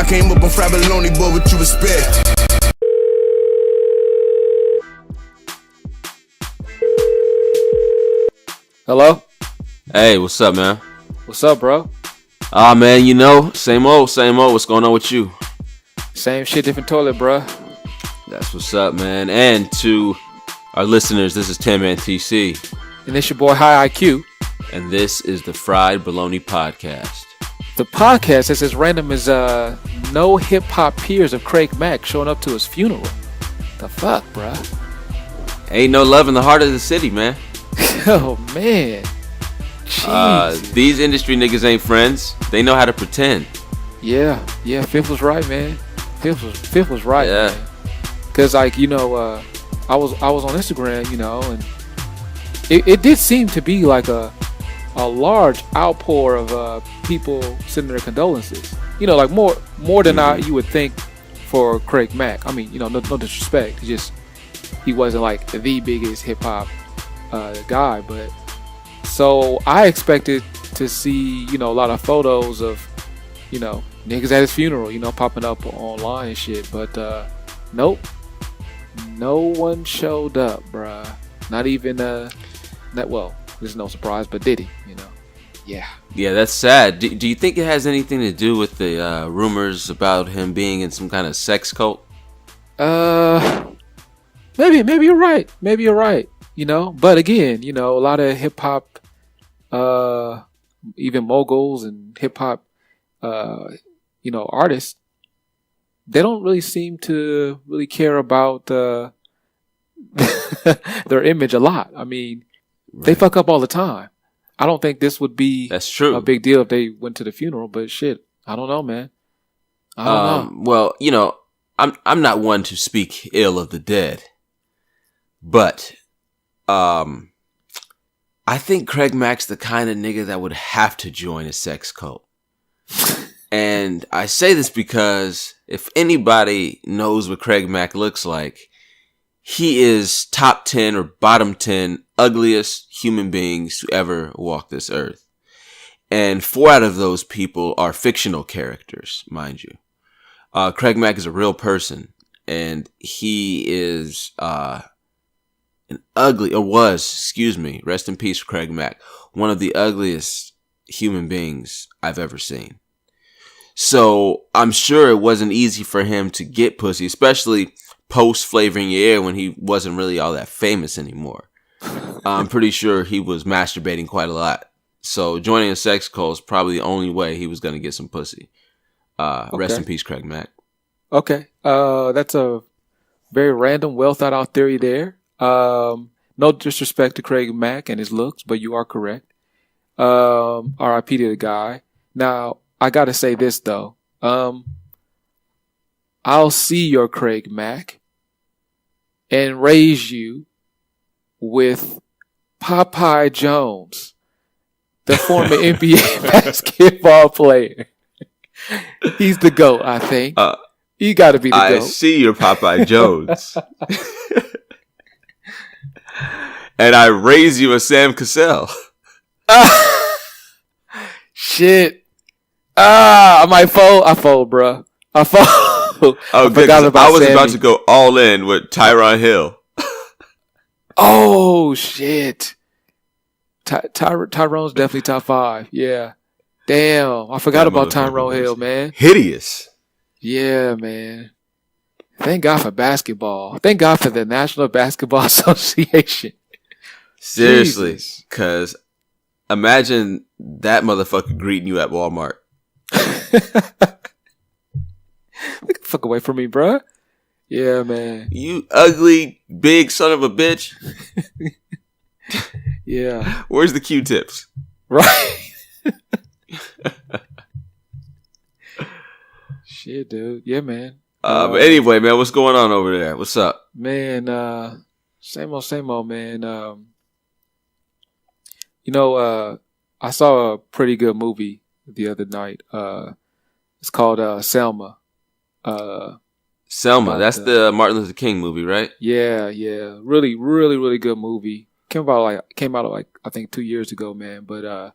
came up on fried bologna, boy, what you expect? Hello? Hey, what's up, man? What's up, bro? Man, same old. What's going on with you? Same shit, different toilet, bro. That's what's up, man. And to our listeners, this is Tim and TC. And it's your boy, High IQ. And this is the Fried Bologna Podcast. The podcast is as random as no hip-hop peers of Craig Mack showing up to his funeral. The fuck, bro? Ain't no love in the heart of the city, man. Oh, man. Jeez. These industry niggas ain't friends. They know how to pretend. Yeah, Fifth was right, man. Fifth was right, yeah. Man. Cause I was on Instagram, and it did seem to be like a large outpour of people sending their condolences. Like more than you would think for Craig Mack. I mean, no disrespect. He wasn't like the biggest hip hop guy, but so I expected to see a lot of photos of niggas at his funeral, popping up online and shit. But nope, no one showed up, bruh. Not even well, there's no surprise, but did he? Yeah, that's sad. Do you think it has anything to do with the rumors about him being in some kind of sex cult? Maybe you're right. But again, a lot of hip hop, even moguls and hip hop, artists, they don't really seem to really care about their image a lot. I mean, They fuck up all the time. I don't think this would be a big deal if they went to the funeral, but shit, I don't know, man. I don't know. Well, I'm not one to speak ill of the dead, but I think Craig Mack's the kind of nigga that would have to join a sex cult. And I say this because if anybody knows what Craig Mack looks like, he is top 10 or bottom 10 ugliest human beings to ever walk this earth. And 4 out of those people are fictional characters, mind you. Craig Mack is a real person, and he is rest in peace, Craig Mack, one of the ugliest human beings I've ever seen. So I'm sure it wasn't easy for him to get pussy, especially post Flavoring Your Ear when he wasn't really all that famous anymore. I'm pretty sure he was masturbating quite a lot. So joining a sex cult is probably the only way he was going to get some pussy. Okay. Rest in peace, Craig Mack. Okay. That's a very random, well thought out theory there. No disrespect to Craig Mack and his looks, but you are correct. R.I.P. to the guy. Now, I gotta say this though. I'll see your Craig Mack and raise you with Popeye Jones, the former NBA basketball player. He's the GOAT, I think. You gotta be the GOAT. I see your Popeye Jones. And I raise you a Sam Cassell. Shit. I might fold. I fold, bro. I fold. Oh, good. I was Sammy. About to go all in with Tyronn Hill. Oh, shit. Tyrone's definitely top 5. Yeah. Damn. I forgot about Tyronn Hill, man. Hideous. Yeah, man. Thank God for basketball. Thank God for the National Basketball Association. Seriously. Because imagine that motherfucker greeting you at Walmart. Get the fuck away from me, bro. Yeah, man. You ugly, big son of a bitch. Yeah. Where's the Q-tips? Right. Shit, dude. Yeah, man. But anyway, man, what's going on over there? What's up? Man, same old, man. I saw a pretty good movie the other night. It's called Selma. Selma, that's the Martin Luther King movie, right? Yeah. Really, really, really good movie. Came out I think 2 years ago, man. But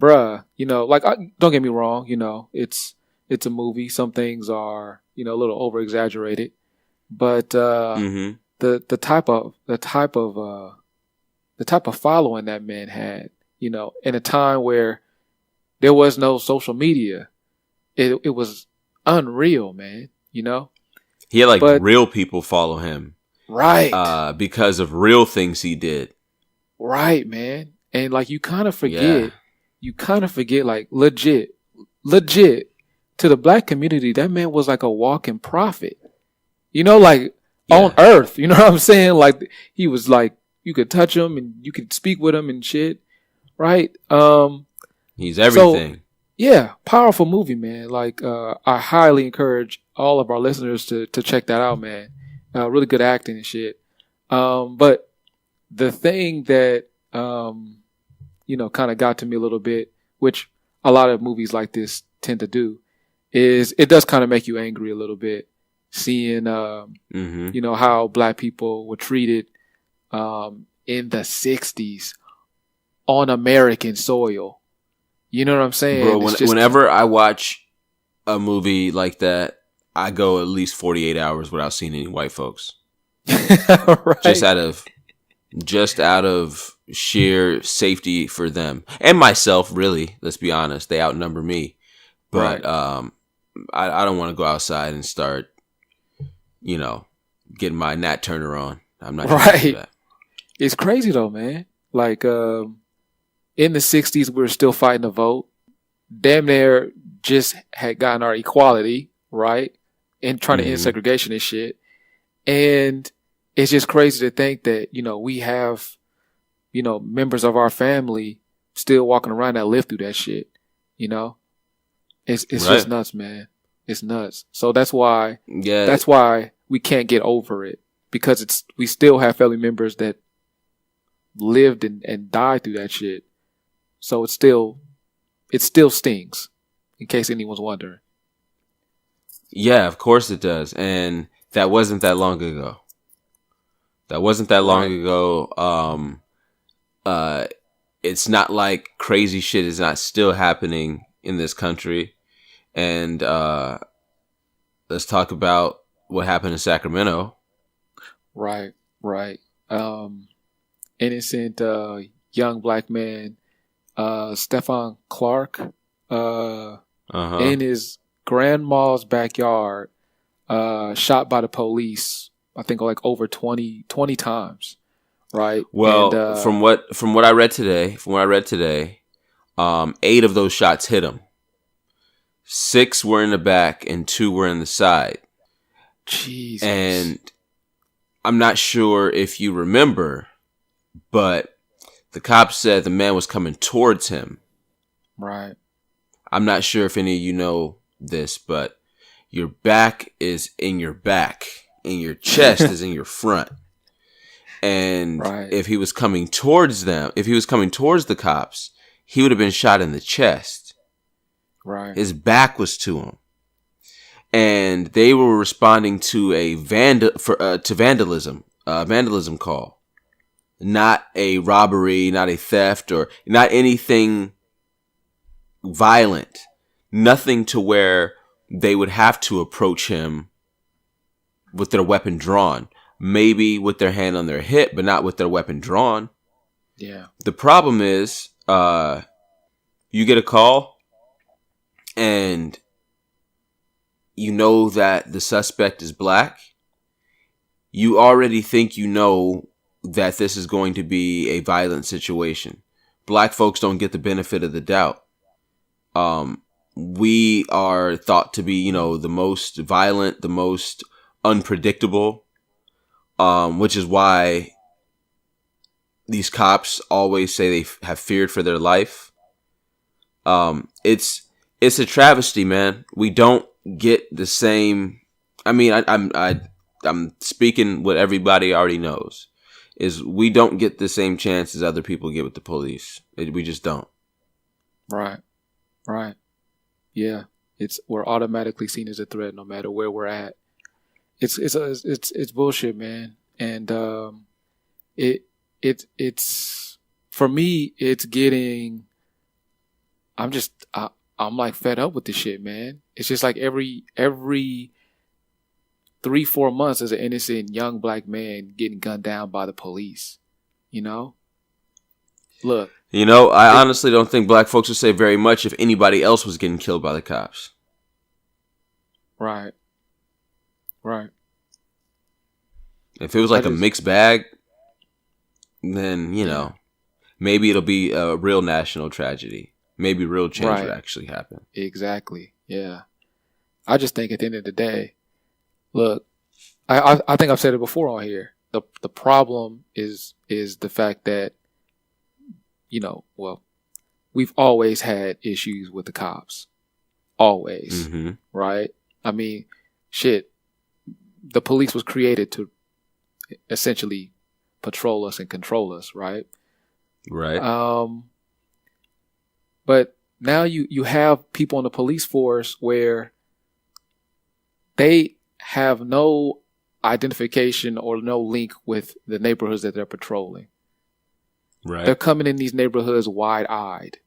bruh, don't get me wrong, it's it's a movie. Some things are, you know, a little over exaggerated, but Mm-hmm. the type of following that man had, you know, in a time where there was no social media, it was unreal, man. You know, He had like but real people follow him, right, because of real things he did. right, man, and like Yeah. you kind of forget, like legit to the black community, that man was like a walking prophet. You know, like on Yeah. earth. You know what I'm saying? Like he was like you could touch him and you could speak with him and shit, right? He's So everything. yeah, powerful movie, man. Like I highly encourage all of our listeners to check that out, man. Really good acting and shit. But the thing that you know kind of got to me a little bit, which a lot of movies like this tend to do, is it does kind of make you angry a little bit seeing Mm-hmm. you know how black people were treated in the 60s on American soil. You know what I'm saying? Bro, It's just whenever I watch a movie like that, I go at least 48 hours without seeing any white folks. Just right, out of sheer safety for them and myself, really. Let's be honest, they outnumber me. But right, I don't want to go outside and start, you know, getting my Nat Turner on. I'm not trying to do right. that. It's crazy though, man. Like in the 60s, we were still fighting to vote. Damn near just had gotten our equality, right? And trying to end Mm-hmm. segregation and shit. And it's just crazy to think that, you know, we have, you know, members of our family still walking around that lived through that shit. You know? It's Right. just nuts, man. It's nuts. So that's why Yeah. we can't get over it. Because we still have family members that lived and died through that shit. So it still stings, in case anyone's wondering. Yeah, of course it does. And that wasn't that long ago. That wasn't that long Right. ago. Uh, it's not like crazy shit is not still happening in this country. And let's talk about what happened in Sacramento. Right. Right. Innocent young black man, Stephon Clark, Uh-huh. in his grandma's backyard, shot by the police, I think like over 20 times. Right. And Well, from what I read today, 8 of those shots hit him. 6 were in the back and 2 were in the side. Jesus. And I'm not sure if you remember, but the cops said the man was coming towards him. Right. I'm not sure if any of you know this, but your back is in your back and your chest is in your front. And Right. if he was coming towards the cops, he would have been shot in the chest. Right. His back was to him. And they were responding to a vandalism call. Not a robbery, not a theft, or not anything violent. Nothing to where they would have to approach him with their weapon drawn. Maybe with their hand on their hip, but not with their weapon drawn. Yeah. The problem is, you get a call and you know that the suspect is black. You already think you know that this is going to be a violent situation. Black folks don't get the benefit of the doubt. We are thought to be, you know, the most violent, the most unpredictable, which is why these cops always say they have feared for their life. It's a travesty, man. We don't get the same. I mean, I'm speaking what everybody already knows. Is we don't get the same chance as other people get with the police. We just don't. Right. Right. Yeah. We're automatically seen as a threat no matter where we're at. It's bullshit, man. And it's for me it's getting I'm like fed up with this shit, man. It's just like every 3-4 months there's an innocent young black man getting gunned down by the police. You know? Look. You know, I honestly don't think black folks would say very much if anybody else was getting killed by the cops. Right. Right. If it was like a mixed bag, then, you know, maybe it'll be a real national tragedy. Maybe real change would actually happen. Exactly. Yeah. I just think at the end of the day, look, I think I've said it before on here. The problem is the fact that, you know, well, we've always had issues with the cops. Always. Mm-hmm. Right? I mean, shit. The police was created to essentially patrol us and control us, right? Right. But now you have people in the police force where they have no identification or no link with the neighborhoods that they're patrolling. Right. They're coming in these neighborhoods wide-eyed,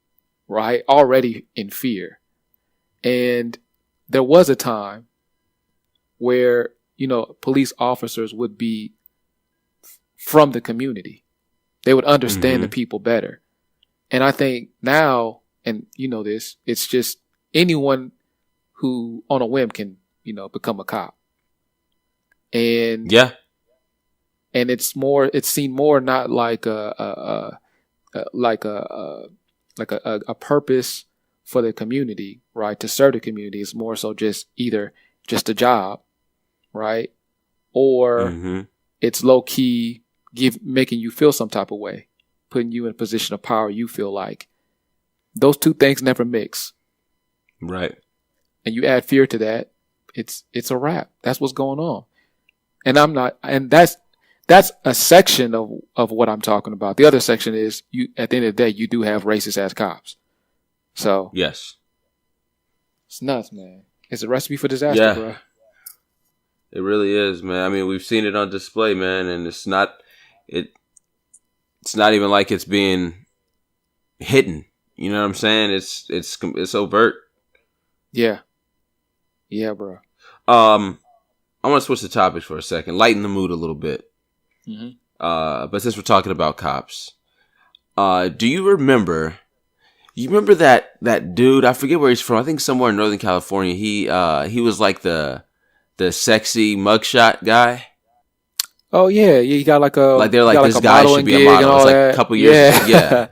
right? Already in fear. And there was a time where, you know, police officers would be from the community. They would understand the people better. And I think now, and you know this, it's just anyone who on a whim can, you know, become a cop. And yeah. And it's seen more not like a purpose for the community, right? To serve the community. It's more so just either just a job, right? Or it's low key making you feel some type of way, putting you in a position of power. You feel like those two things never mix, right? And you add fear to that, it's a wrap. That's what's going on. And that's a section of what I'm talking about. The other section is you. At the end of the day, you do have racist ass cops. So yes, it's nuts, man. It's a recipe for disaster, bro. It really is, man. I mean, we've seen it on display, man, and it's not even like it's being hidden. You know what I'm saying? It's overt. Yeah. Yeah, bro. I want to switch the topics for a second, lighten the mood a little bit. But since we're talking about cops, do you remember? You remember that dude? I forget where he's from. I think somewhere in Northern California. He was like the sexy mugshot guy. Oh yeah, he got they're like this guy should be a model. It was like a couple years ago. Yeah.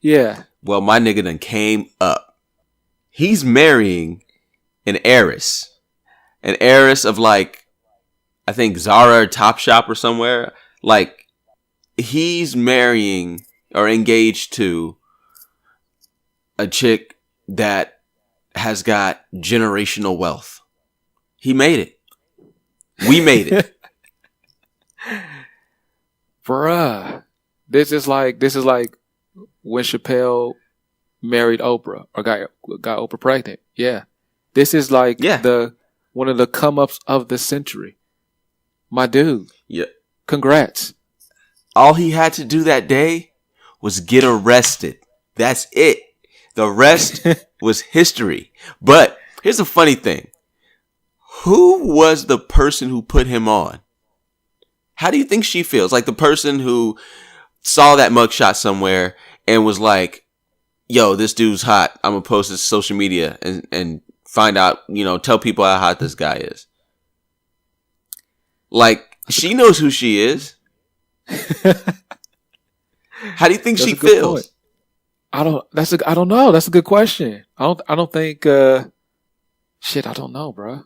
Yeah. Well, my nigga done came up. He's marrying an heiress of like, I think Zara or Topshop or somewhere. Like, he's marrying or engaged to a chick that has got generational wealth. He made it. We made it. Bruh. This is like when Chappelle married Oprah or got Oprah pregnant. Yeah. This is like one of the come-ups of the century. My dude. Yeah. Congrats. All he had to do that day was get arrested. That's it. The rest was history. But here's the funny thing. Who was the person who put him on? How do you think she feels? Like the person who saw that mugshot somewhere and was like, yo, this dude's hot. I'm going to post this to social media and find out, you know, tell people how hot this guy is. Like, she knows who she is. How do you think she feels? I don't know. That's a good question. I don't think shit, I don't know, bro.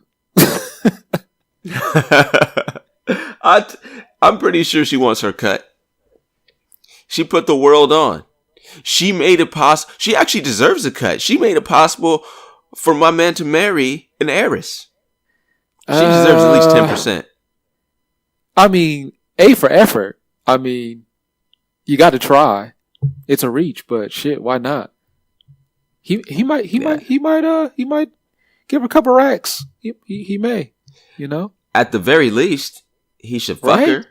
I'm pretty sure she wants her cut. She put the world on. She made it possible. She actually deserves a cut. She made it possible for my man to marry an heiress. She deserves at least 10%. I mean, A for effort. I mean, you got to try. It's a reach, but shit, why not? He might give her a couple racks. He may, you know. At the very least, he should fuck her.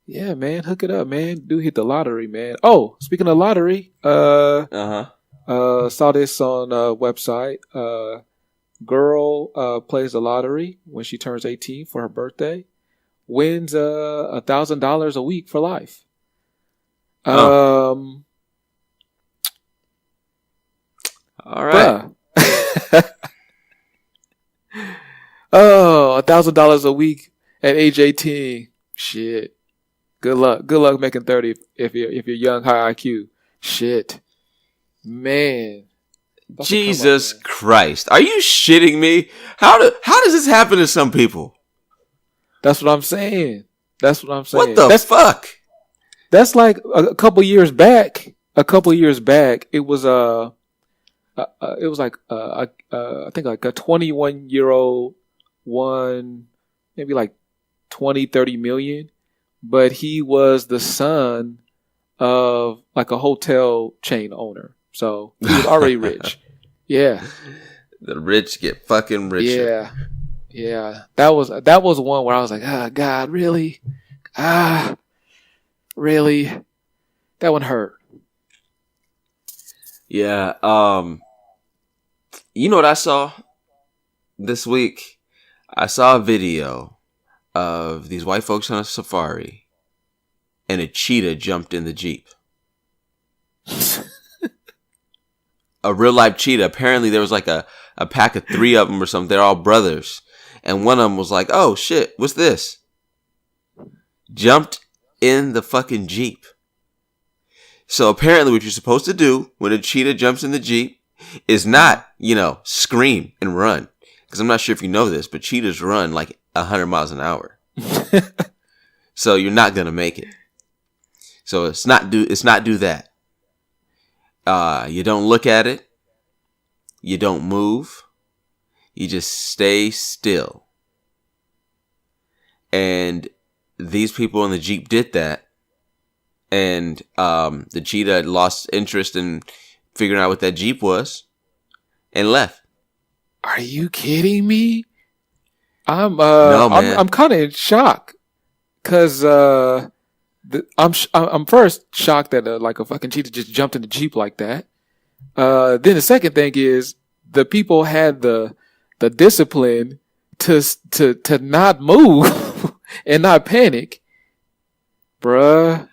Yeah, man, hook it up, man. Do hit the lottery, man. Oh, speaking of lottery, Saw this on a website. Girl plays the lottery when she turns 18 for her birthday. Wins $1,000 a week for life. All right. Oh, $1,000 a week at age 18. Shit. Good luck. Good luck making 30 if you're young, high IQ. Shit. Man. Jesus Christ. Are you shitting me? How does this happen to some people? That's what I'm saying. What the fuck? That's like a couple years back. It was like I think like a 21-year-old won maybe like 20-30 million, but he was the son of like a hotel chain owner, so he was already rich. Yeah, the rich get fucking richer. Yeah. That was one where I was like, God, really, really, that one hurt. Yeah. You know what I saw this week? I saw a video of these white folks on a safari, and a cheetah jumped in the Jeep. A real life cheetah. Apparently there was like a pack of 3 of them or something. They're all brothers. And one of them was like, oh shit, what's this? Jumped in the fucking Jeep. So apparently what you're supposed to do when a cheetah jumps in the Jeep is not, scream and run. Because I'm not sure if you know this, but cheetahs run like 100 miles an hour. So you're not going to make it. So it's not do that. You don't look at it. You don't move. You just stay still. And these people in the Jeep did that. And the cheetah lost interest in figuring out what that Jeep was and left. Are you kidding me? I'm no, man. I'm kind of in shock because I'm first shocked that like a fucking cheetah just jumped in the Jeep like that. Then the second thing is the people had the discipline to not move and not panic, bruh.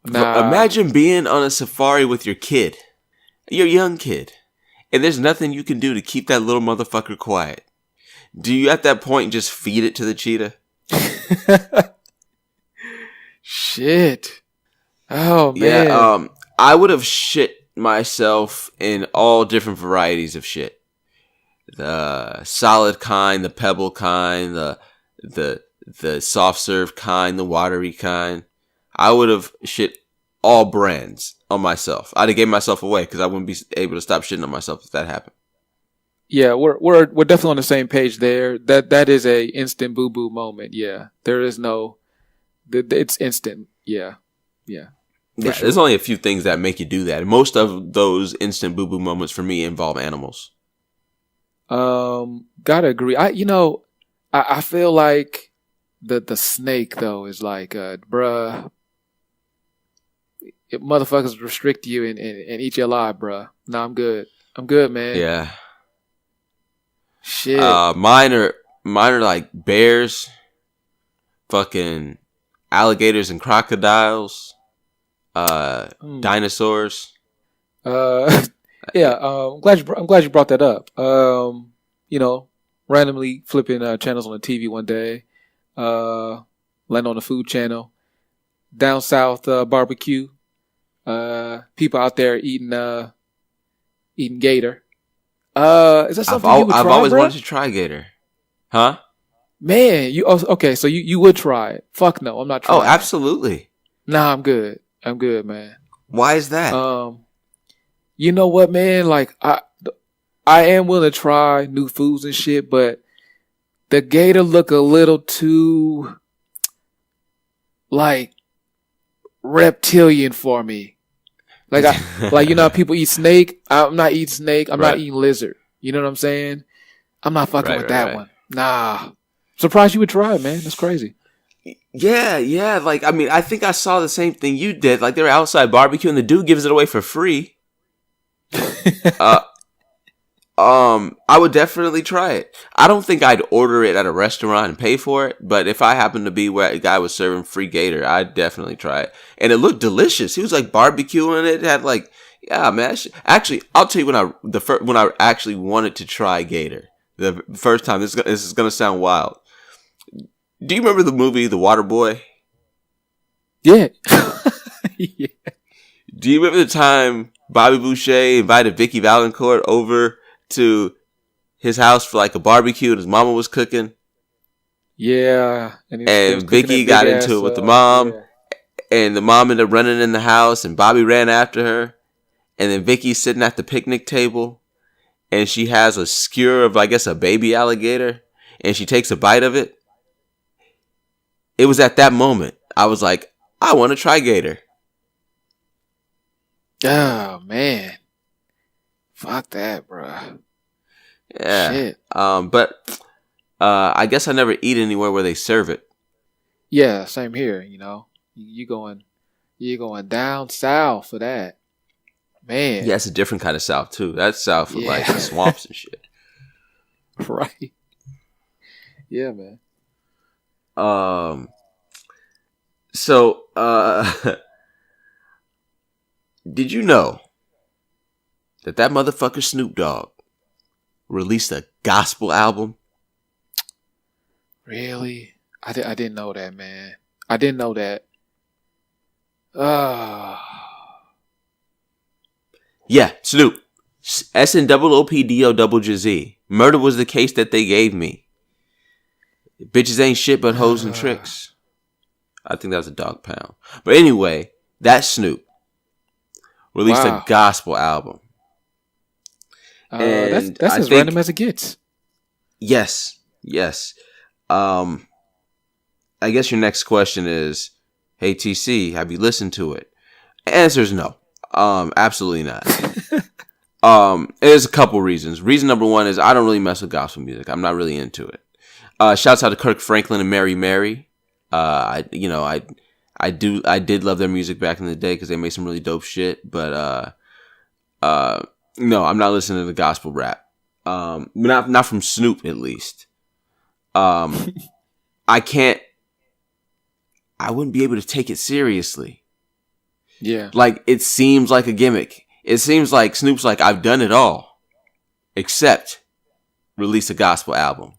Nah. Imagine being on a safari with your kid, your young kid, and there's nothing you can do to keep that little motherfucker quiet. Do you at that point just feed it to the cheetah? Shit. Oh, man. Yeah, I would have shit myself in all different varieties of shit. The solid kind, the pebble kind, the soft serve kind, the watery kind. I would have shit all brands on myself. I'd have gave myself away because I wouldn't be able to stop shitting on myself if that happened. Yeah, we're definitely on the same page there. That is a instant boo boo moment. Yeah, there is no, it's instant. Yeah. Yeah, sure. There's only a few things that make you do that. And most of those instant boo boo moments for me involve animals. Gotta agree. I feel like the snake though is like, bruh. If motherfuckers restrict you and eat you alive, bruh. No, I'm good. I'm good, man. Yeah. Shit. Mine are like bears, fucking alligators and crocodiles, dinosaurs. Yeah. I'm glad you brought that up. Randomly flipping channels on the TV one day, land on the food channel, down south barbecue. People out there eating gator. Is that something you would try? I've always wanted to try gator. Huh? Man, okay? So you would try it? Fuck no, I'm not trying. Oh, absolutely. Nah, I'm good. I'm good, man. Why is that? You know what, man? Like I am willing to try new foods and shit, but the gator look a little too like reptilian for me. Like people eat snake. I'm not eating snake. I'm not eating lizard. You know what I'm saying? I'm not fucking with that one. Nah. Surprised you would try it, man. That's crazy. Yeah. Like, I mean, I think I saw the same thing you did. Like, they were outside barbecue and the dude gives it away for free. Uh, I would definitely try it. I don't think I'd order it at a restaurant and pay for it, but if I happened to be where a guy was serving free gator, I'd definitely try it. And it looked delicious. He was like barbecuing it. It had like, yeah, man. Actually, I'll tell you when I actually wanted to try gator the first time. This is gonna sound wild. Do you remember the movie The Water Boy? Yeah. Yeah. Do you remember the time Bobby Boucher invited Vicky Valancourt over to his house for like a barbecue and his mama was cooking? Yeah. And Vicky got into it with the mom. Yeah. And the mom ended up running in the house and Bobby ran after her. And then Vicky's sitting at the picnic table and she has a skewer of, I guess, a baby alligator. And she takes a bite of it. It was at that moment I was like, I want to try gator. Oh, man. Fuck that, bro. Yeah. Shit. But I guess I never eat anywhere where they serve it. Yeah, same here, you know. You're going down south for that. Man. Yeah, it's a different kind of south too. That's south with like swamps and shit. Right. Yeah, man. So did you know that motherfucker Snoop Dogg released a gospel album? Really? I didn't know that, man. I didn't know that. Yeah, Snoop. SNOOPDOZZ. Murder was the case that they gave me. Bitches ain't shit but hoes and tricks. I think that was a dog pound. But anyway, that's Snoop. Released a gospel album. That's as random as it gets. Yes. I guess your next question is, hey TC, have you listened to it? Answer is no. Absolutely not. There's a couple reasons. Reason number one is I don't really mess with gospel music. I'm not really into it. Shouts out to Kirk Franklin and Mary Mary. I did love their music back in the day because they made some really dope shit. But no, I'm not listening to the gospel rap. Not from Snoop at least. I wouldn't be able to take it seriously. Yeah. Like, it seems like a gimmick. It seems like Snoop's like, I've done it all except release a gospel album.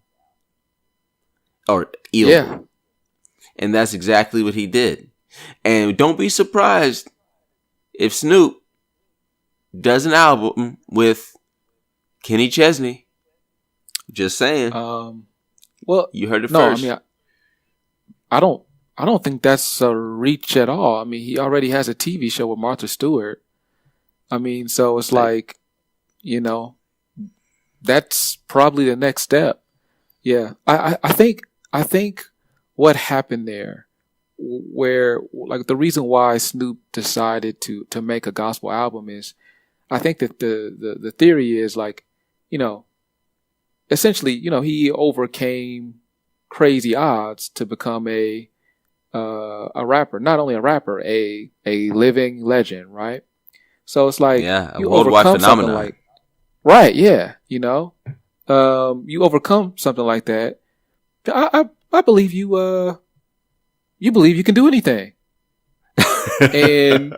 Or album. Yeah. And that's exactly what he did. And don't be surprised if Snoop does an album with Kenny Chesney. Just saying. Well, you heard it no, first. I mean, I don't think that's a reach at all. I mean, he already has a TV show with Martha Stewart. I mean, so it's like, you know, that's probably the next step. Yeah, I think what happened there, where like the reason why Snoop decided to make a gospel album is, I think that the theory is like, you know, essentially, you know, he overcame crazy odds to become a rapper. Not only a rapper, a living legend, right? So it's like, a you worldwide overcome phenomenon. something like, right? Yeah, you know, you overcome something like that. I believe you. You believe you can do anything, and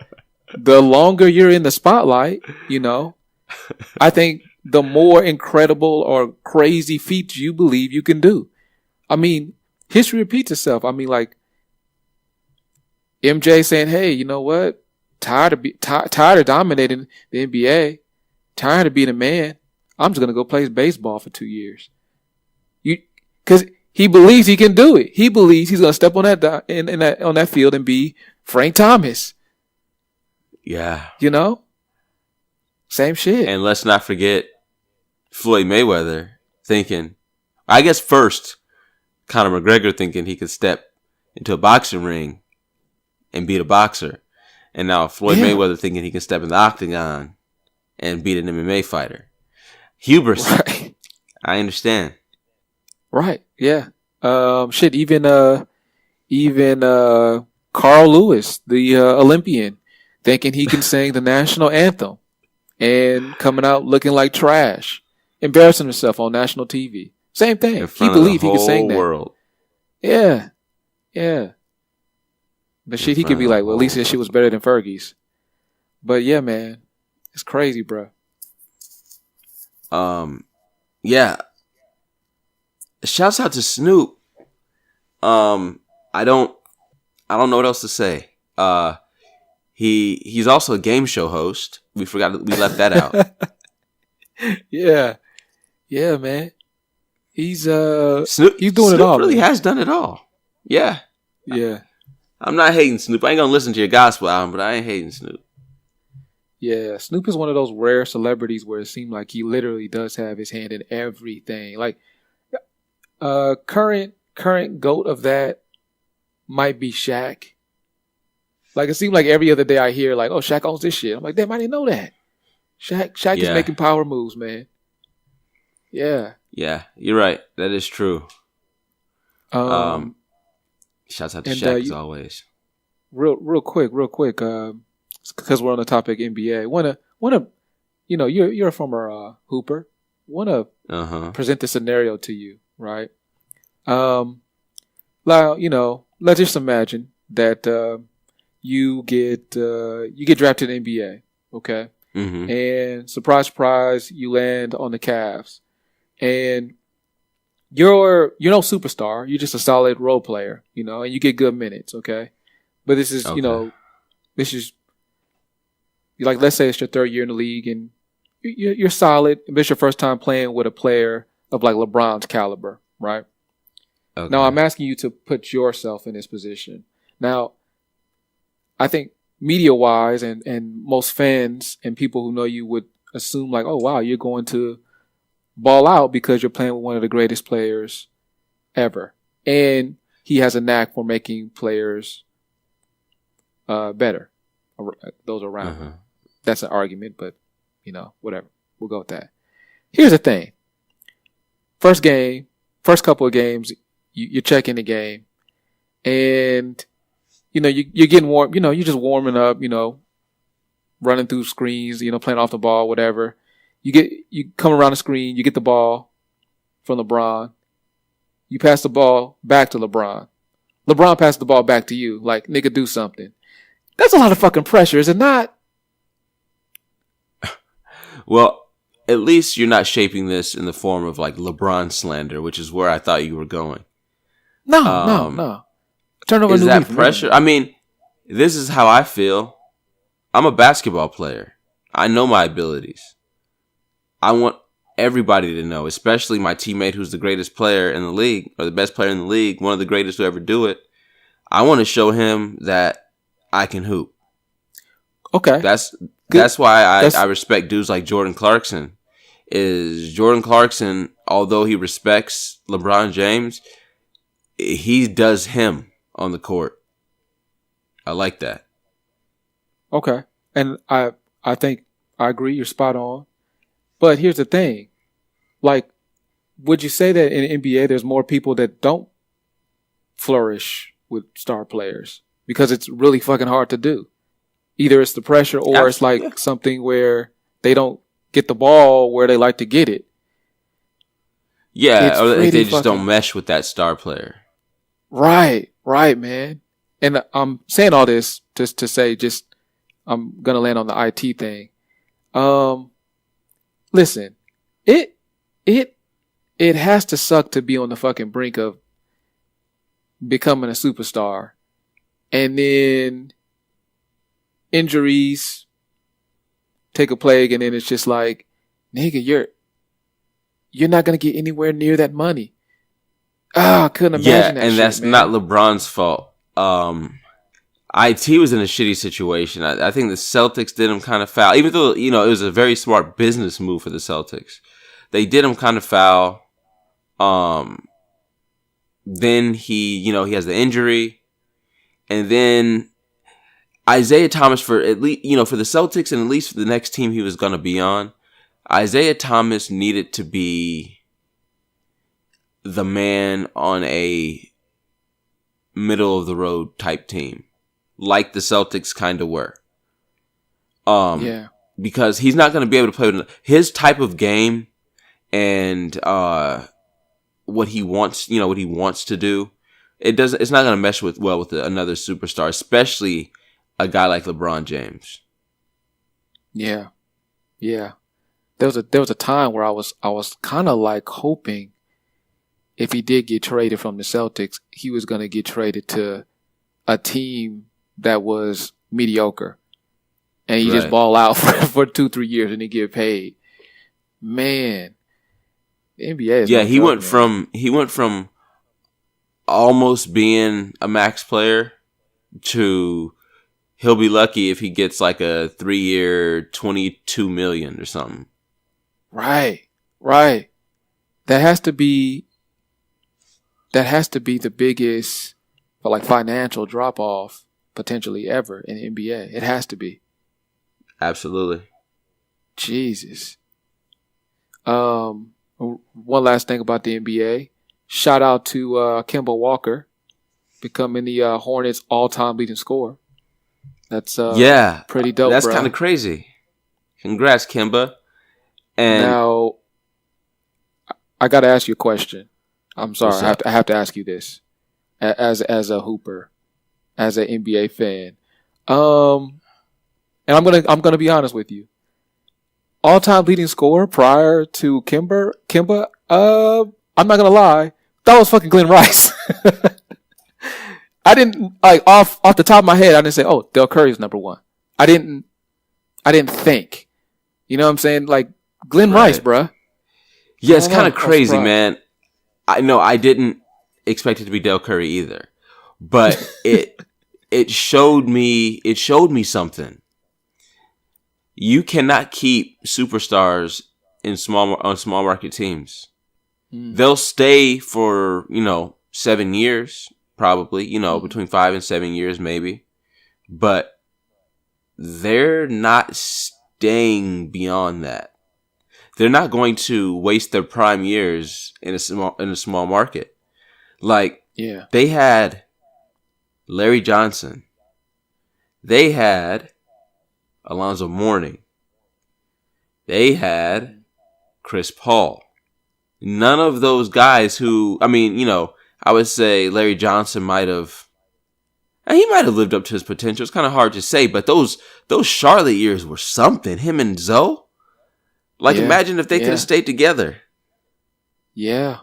the longer you're in the spotlight, you know, I think the more incredible or crazy feats you believe you can do. I mean, history repeats itself. I mean, like MJ saying, "Hey, you know what? Tired of dominating the NBA, tired of being a man. I'm just gonna go play baseball for 2 years." Because he believes he can do it. He believes he's gonna step on on that field and be Frank Thomas. Yeah, you know, same shit. And let's not forget Floyd Mayweather thinking, I guess first, Conor McGregor thinking he could step into a boxing ring and beat a boxer. And now Floyd Mayweather thinking he can step in the octagon and beat an MMA fighter. Hubris. Right. I understand. Right. Yeah. Shit. Even Carl Lewis, the Olympian, thinking he can sing the national anthem and coming out looking like trash, embarrassing himself on national TV. Same thing. In He front of the believed he could sing whole that. world. Yeah. But shit, he could be like, well, at least his shit was better than Fergie's. But yeah, man, it's crazy, bro. Yeah. Shouts out to Snoop. I don't know what else to say. He's also a game show host. We left that out. Yeah, man. He's Snoop. He's doing Snoop it all. Really man. has done it all. Yeah. Yeah. I'm not hating Snoop. I ain't gonna listen to your gospel album, but I ain't hating Snoop. Yeah, Snoop is one of those rare celebrities where it seems like he literally does have his hand in everything. Like, current GOAT of that might be Shaq. Like, it seems like every other day I hear like, oh, Shaq owns this shit. I'm like, damn, I didn't know that. Shaq is making power moves, man. Yeah. Yeah, you're right. That is true. Shouts out to Shaq as always. Real quick, because we're on the topic NBA. Wanna, you're a former hooper. Wanna present the scenario to you, right? Let's just imagine that you get drafted in the NBA, okay? Mm-hmm. And surprise, you land on the Cavs, and you're no superstar. You're just a solid role player, and you get good minutes, okay? But this is, this is like, let's say it's your third year in the league, and you're solid, but it's your first time playing with a player of like LeBron's caliber, right? Okay. Now I'm asking you to put yourself in this position. Now, I think media-wise and most fans and people who know you would assume like, oh, wow, you're going to ball out because you're playing with one of the greatest players ever. And he has a knack for making players better, those around him. That's an argument, but, whatever. We'll go with that. Here's the thing. First couple of games, you're checking the game, and you're getting warm. You're just warming up. Running through screens. Playing off the ball, whatever. You come around the screen. You get the ball from LeBron. You pass the ball back to LeBron. LeBron passes the ball back to you. Like, nigga, do something. That's a lot of fucking pressure, is it not? Well, at least you're not shaping this in the form of like LeBron slander, which is where I thought you were going. No. Turn over. Is that pressure? I mean, this is how I feel. I'm a basketball player. I know my abilities. I want everybody to know, especially my teammate who's the greatest player in the league, or the best player in the league, one of the greatest to ever do it. I want to show him that I can hoop. Okay. That's why I respect dudes like Jordan Clarkson. Jordan Clarkson, although he respects LeBron James, he does him on the court. I like that. Okay. And I think I agree, you're spot on. But here's the thing. Like, would you say that in the NBA there's more people that don't flourish with star players? Because it's really fucking hard to do. Either it's the pressure or it's like something where they don't get the ball where they like to get it. Yeah, or they just don't mesh with that star player. Right, man. And I'm saying all this just to say, I'm gonna land on the IT thing. Listen, it has to suck to be on the fucking brink of becoming a superstar, and then injuries take a plague, and then it's just like, nigga, you're not gonna get anywhere near that money. I couldn't imagine that. And shit, that's man. not LeBron's fault. IT was in a shitty situation. I think the Celtics did him kind of foul, even though it was a very smart business move for the Celtics. They did him kind of foul. Then he has the injury, and then Isaiah Thomas for at least for the Celtics and at least for the next team he was going to be on. Isaiah Thomas needed to be the man on a middle of the road type team, like the Celtics kind of were. because he's not going to be able to play with his type of game and what he wants, what he wants to do. It's not going to mesh with another superstar, especially a guy like LeBron James. Yeah. Yeah. There was a time where I was kind of like hoping if he did get traded from the Celtics, he was going to get traded to a team that was mediocre. And he just ball out for 2-3 years and he get paid. Man, the NBA is he went from almost being a max player to he'll be lucky if he gets like a 3-year, $22 million or something. Right. That has to be the biggest financial drop off potentially ever in the NBA. It has to be. Absolutely. Jesus. One last thing about the NBA. Shout out to Kemba Walker becoming the Hornets all-time leading scorer. That's pretty dope. That's kind of crazy. Congrats, Kemba. And now, I got to ask you a question. I'm sorry, I have to ask you this as a hooper, as an NBA fan. And I'm gonna be honest with you. All-time leading scorer prior to Kemba. I'm not gonna lie, that was fucking Glenn Rice. I didn't off the top of my head. I didn't say, "Oh, Del Curry's number one." I didn't think. You know what I'm saying? Like Glenn Rice, bruh. Yeah, it's kind of crazy, man. I know I didn't expect it to be Del Curry either, but it showed me something. You cannot keep superstars on small market teams. They'll stay for 7 years, probably, between 5 and 7 years, maybe, but they're not staying beyond that. They're not going to waste their prime years in a small market. They had Larry Johnson. They had Alonzo Mourning. They had Chris Paul. None of those guys who, I would say Larry Johnson might have lived up to his potential. It's kind of hard to say, but those Charlotte years were something. Him and Zoe. Imagine if they could have stayed together. Yeah.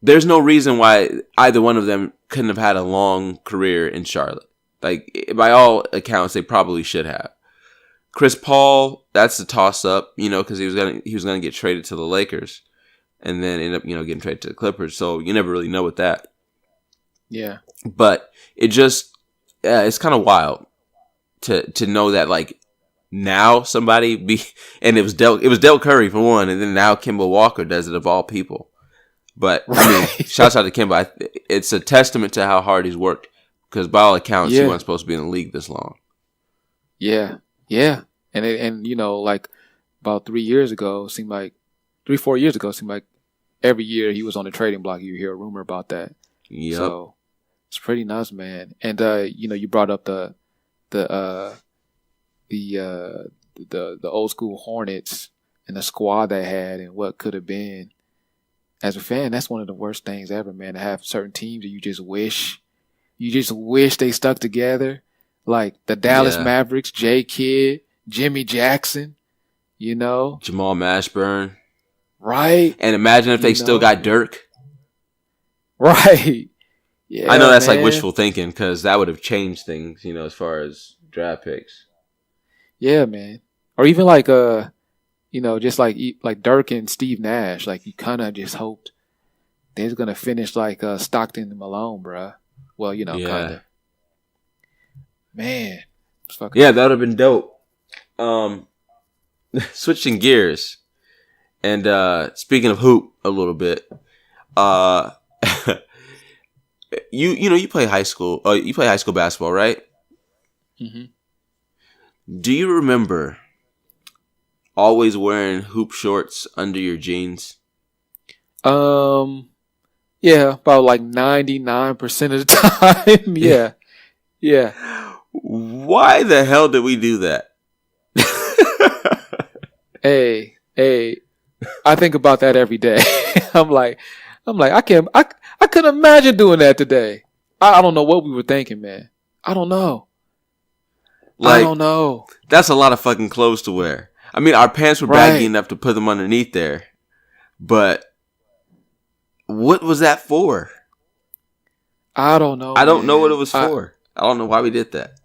There's no reason why either one of them couldn't have had a long career in Charlotte. By all accounts, they probably should have. Chris Paul, that's a toss-up, because he was gonna get traded to the Lakers, and then end up, getting traded to the Clippers. So you never really know with that. Yeah. But it just, it's kind of wild to know that now somebody and it was Del Curry for one, and then now Kemba Walker does it of all people. But shouts out to Kemba. It's a testament to how hard he's worked, because by all accounts, he wasn't supposed to be in the league this long. Yeah. Yeah. And about 3 years ago, seemed like 3-4 years ago, seemed like every year he was on the trading block. You hear a rumor about that. Yep. So it's pretty nuts, man. And you brought up the old school Hornets and the squad they had and what could have been. As a fan, that's one of the worst things ever, man, to have certain teams that you just wish they stuck together. Like the Dallas Mavericks, J. Kidd, Jimmy Jackson, Jamal Mashburn. Right. And imagine if they still got Dirk. Right. Yeah. I know that's wishful thinking, because that would have changed things, as far as draft picks. Yeah, man. Or even just like Dirk and Steve Nash. You kind of just hoped they was gonna finish like Stockton and Malone, bruh. Well, kind of. Man, that would have been dope. Switching gears, and speaking of hoop a little bit, you play high school. You play high school basketball, right? Mm-hmm. Do you remember always wearing hoop shorts under your jeans? Yeah, about 99% of the time. Yeah. Why the hell did we do that? Hey, I think about that every day. I'm like, I couldn't imagine doing that today. I don't know what we were thinking, man. I don't know. I don't know. That's a lot of fucking clothes to wear. I mean, our pants were baggy enough to put them underneath there, but what was that for? I don't know. I don't know what it was for. I don't know why we did that.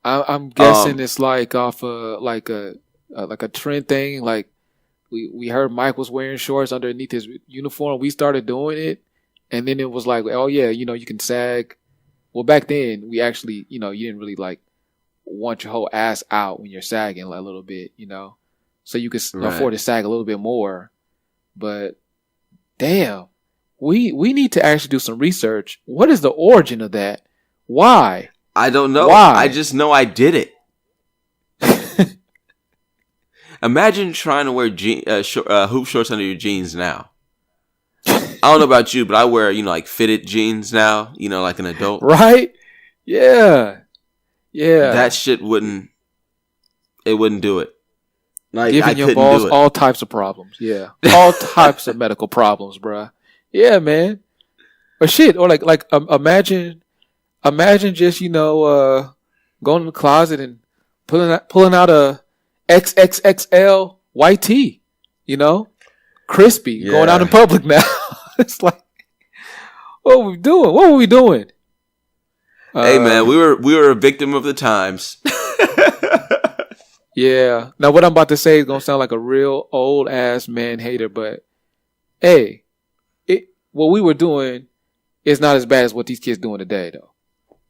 I'm guessing it's like off like a trend thing. Like we heard Mike was wearing shorts underneath his uniform. We started doing it, and then it was like, oh yeah, you can sag. Well, back then we actually, you didn't really like want your whole ass out when you're sagging like, a little bit, so you could afford to sag a little bit more. But damn, we need to actually do some research. What is the origin of that? Why? I don't know. Why? I just know I did it. Imagine trying to wear hoop shorts under your jeans now. I don't know about you, but I wear, like fitted jeans now, like an adult. Right? Yeah. Yeah. That shit wouldn't do it. Like, giving your balls all types of problems. Yeah. All types of medical problems, bruh. Yeah, man. But shit, or like imagine just, going in the closet and pulling out a XXXL white tee, crispy, going out in public now. It's like, what were we doing? What were we doing? Hey man, we were a victim of the times. Yeah. Now what I'm about to say is gonna sound like a real old ass man hater, but hey, what we were doing is not as bad as what these kids doing today, though.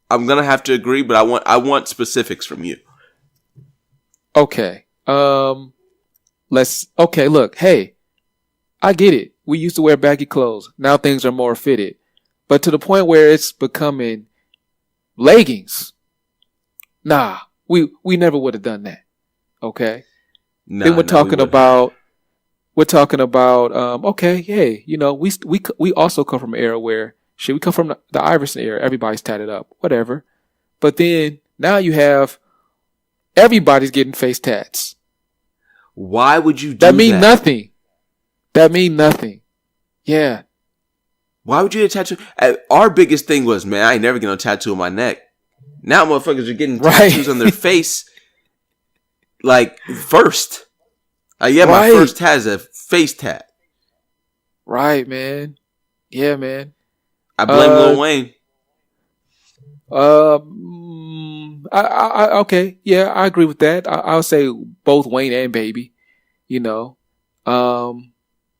I'm gonna have to agree, but I want specifics from you. Okay. Look, hey, I get it. We used to wear baggy clothes. Now things are more fitted. But to the point where it's becoming leggings. Nah, we never would have done that. Okay? Then we're talking about okay, hey, we also come from an era where we come from the Iverson era. Everybody's tatted up, whatever. But then now you have everybody's getting face tats. Why would you do that? That mean nothing. That mean nothing. Yeah. Why would you get a tattoo? Our biggest thing was, man, I ain't never getting a tattoo on my neck. Now motherfuckers are getting tattoos on their face. Like, first. My first tat is a face tat. Right, man. Yeah, man. I blame Lil Wayne. Okay. Yeah, I agree with that. I'll say both Wayne and Baby.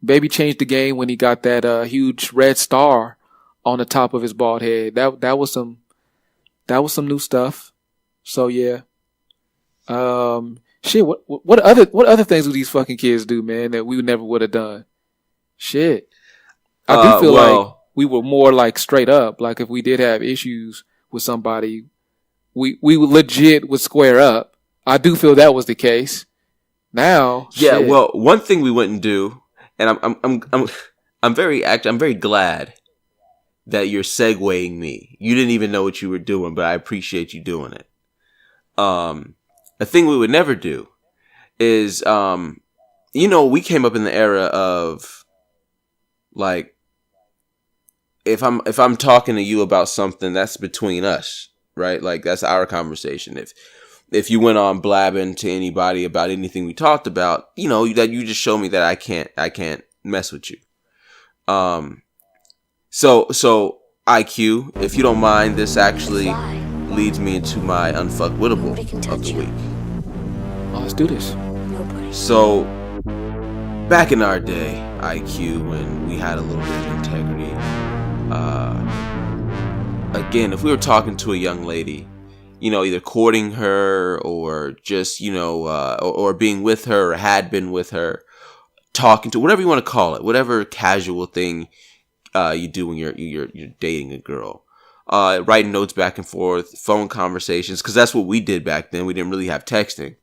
Baby changed the game when he got that huge red star on the top of his bald head. That was some new stuff. So yeah. Shit. What other things would these fucking kids do, man, that we never would have done? Shit. I do feel like we were more like straight up. Like if we did have issues with somebody, we legit would square up. I do feel that was the case. Now, yeah. shit. Well, one thing we wouldn't do, and I'm very glad that you're segueing me. You didn't even know what you were doing, but I appreciate you doing it. A thing we would never do is, we came up in the era of like, if I'm talking to you about something, that's between us, right? Like that's our conversation. If you went on blabbing to anybody about anything we talked about, that you just show me that I can't mess with you. So IQ, if you don't mind, this actually leads me into my unfuckwittable of the week. Oh, let's do this. So back in our day, IQ, when we had a little bit of integrity, again, if we were talking to a young lady, either courting her or just, or being with her or had been with her, talking to, whatever you want to call it, whatever casual thing you do when you're dating a girl, writing notes back and forth, phone conversations, because that's what we did back then. We didn't really have texting.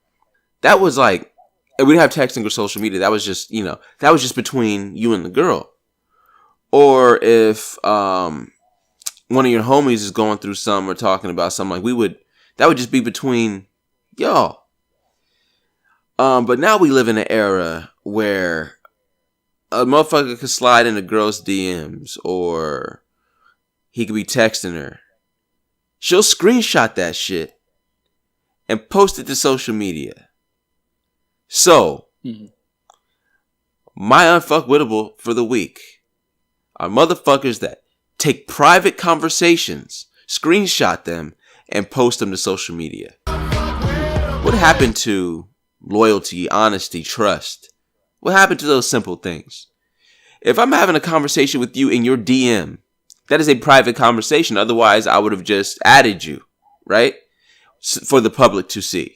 That was like, and we didn't have texting or social media. That was just, that was just between you and the girl. Or if one of your homies is going through something or talking about something, like that would just be between y'all. But now we live in an era where a motherfucker could slide into girls' DMs, or he could be texting her. She'll screenshot that shit and post it to social media. So, my unfuckwittable for the week are motherfuckers that take private conversations, screenshot them, and post them to social media. What happened to loyalty, honesty, trust? What happened to those simple things? If I'm having a conversation with you in your DM, that is a private conversation. Otherwise, I would have just added you, right? For the public to see.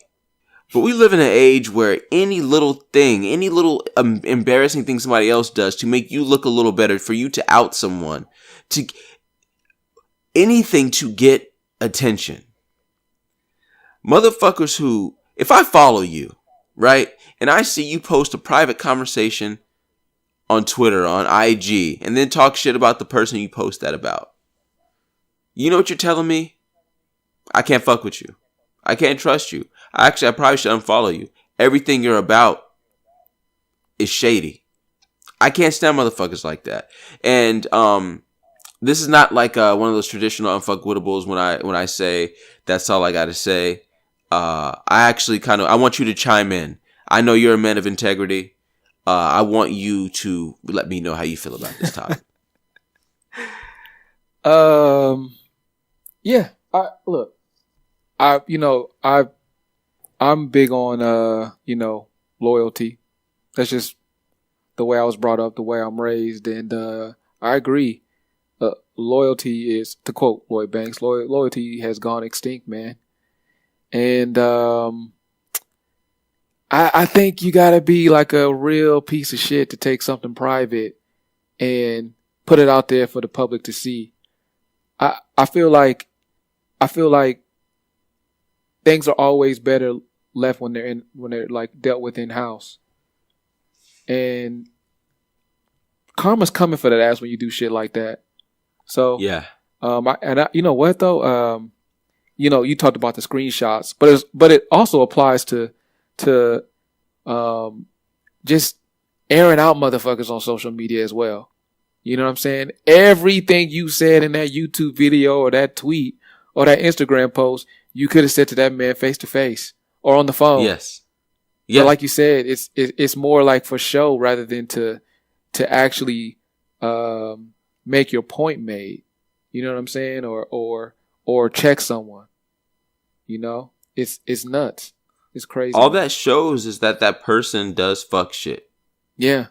But we live in an age where any little thing, any little embarrassing thing somebody else does to make you look a little better, for you to out someone, to anything to get attention. Motherfuckers who, if I follow you, right, and I see you post a private conversation on Twitter, on IG, and then talk shit about the person you post that about, you know what you're telling me? I can't fuck with you. I can't trust you. I probably should unfollow you. Everything you're about is shady. I can't stand motherfuckers like that. And this is not like one of those traditional unfuckwittables when I say that's all I gotta say. I want you to chime in. I know you're a man of integrity. I want you to let me know how you feel about this topic. Yeah. I'm big on loyalty. That's just the way I was brought up, the way I'm raised, and I agree. Loyalty is, to quote Lloyd Banks, loyalty has gone extinct, man. And I think you gotta be like a real piece of shit to take something private and put it out there for the public to see. I feel like things are always better left when they're like dealt with in house. And karma's coming for that ass when you do shit like that. So yeah. You know what though? You talked about the screenshots, but it also applies to just airing out motherfuckers on social media as well. You know what I'm saying? Everything you said in that YouTube video or that tweet or that Instagram post, you could have said to that man face to face or on the phone. Yes. Yeah. But like you said, it's more like for show rather than to actually make your point made. You know what I'm saying? Or check someone. You know? It's nuts. It's crazy. All that shows is that person does fuck shit. Yeah.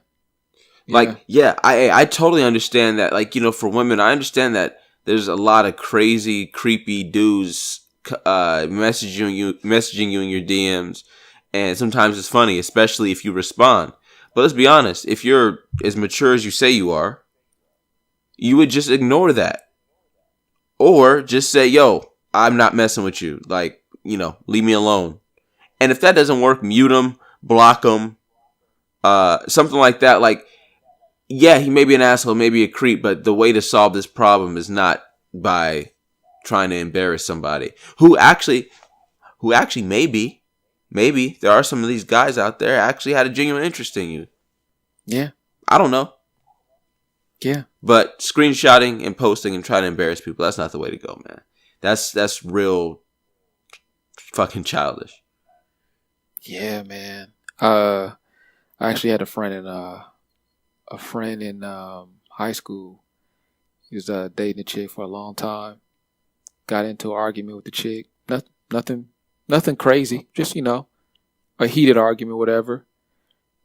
Like, yeah, I totally understand that. Like, for women, I understand that there's a lot of crazy, creepy dudes messaging you in your DMs, and sometimes it's funny, especially if you respond. But let's be honest, if you're as mature as you say you are, you would just ignore that, or just say, "Yo, I'm not messing with you. Like, leave me alone." And if that doesn't work, mute them, block them, something like that. Like, yeah, he may be an asshole, maybe a creep, but the way to solve this problem is not by trying to embarrass somebody who actually maybe there are some of these guys out there actually had a genuine interest in you. Yeah. I don't know. Yeah. But screenshotting and posting and trying to embarrass people, that's not the way to go, man. That's real fucking childish. Yeah, man. I actually had a friend in high school. He was dating a chick for a long time. Got into an argument with the chick. Nothing crazy. Just, a heated argument, whatever.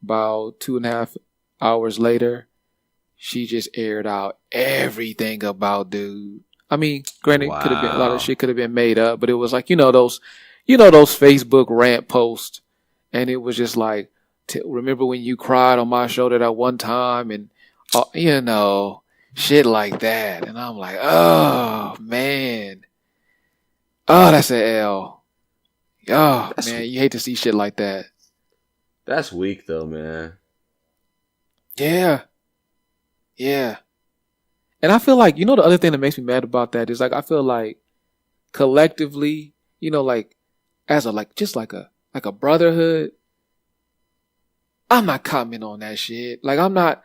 About 2.5 hours later, she just aired out everything about dude. I mean, granted, Wow. could have been a lot of shit could have been made up, but it was like, those Facebook rant posts, and it was just like, remember when you cried on my shoulder that one time, and shit like that. And I'm like, oh man, oh, that's an L. Oh man, you hate to see shit like that. That's weak though, man. Yeah. And I feel like, the other thing that makes me mad about that is, like, I feel like collectively, like as a, like, just like a brotherhood, I'm not commenting on that shit. Like I'm not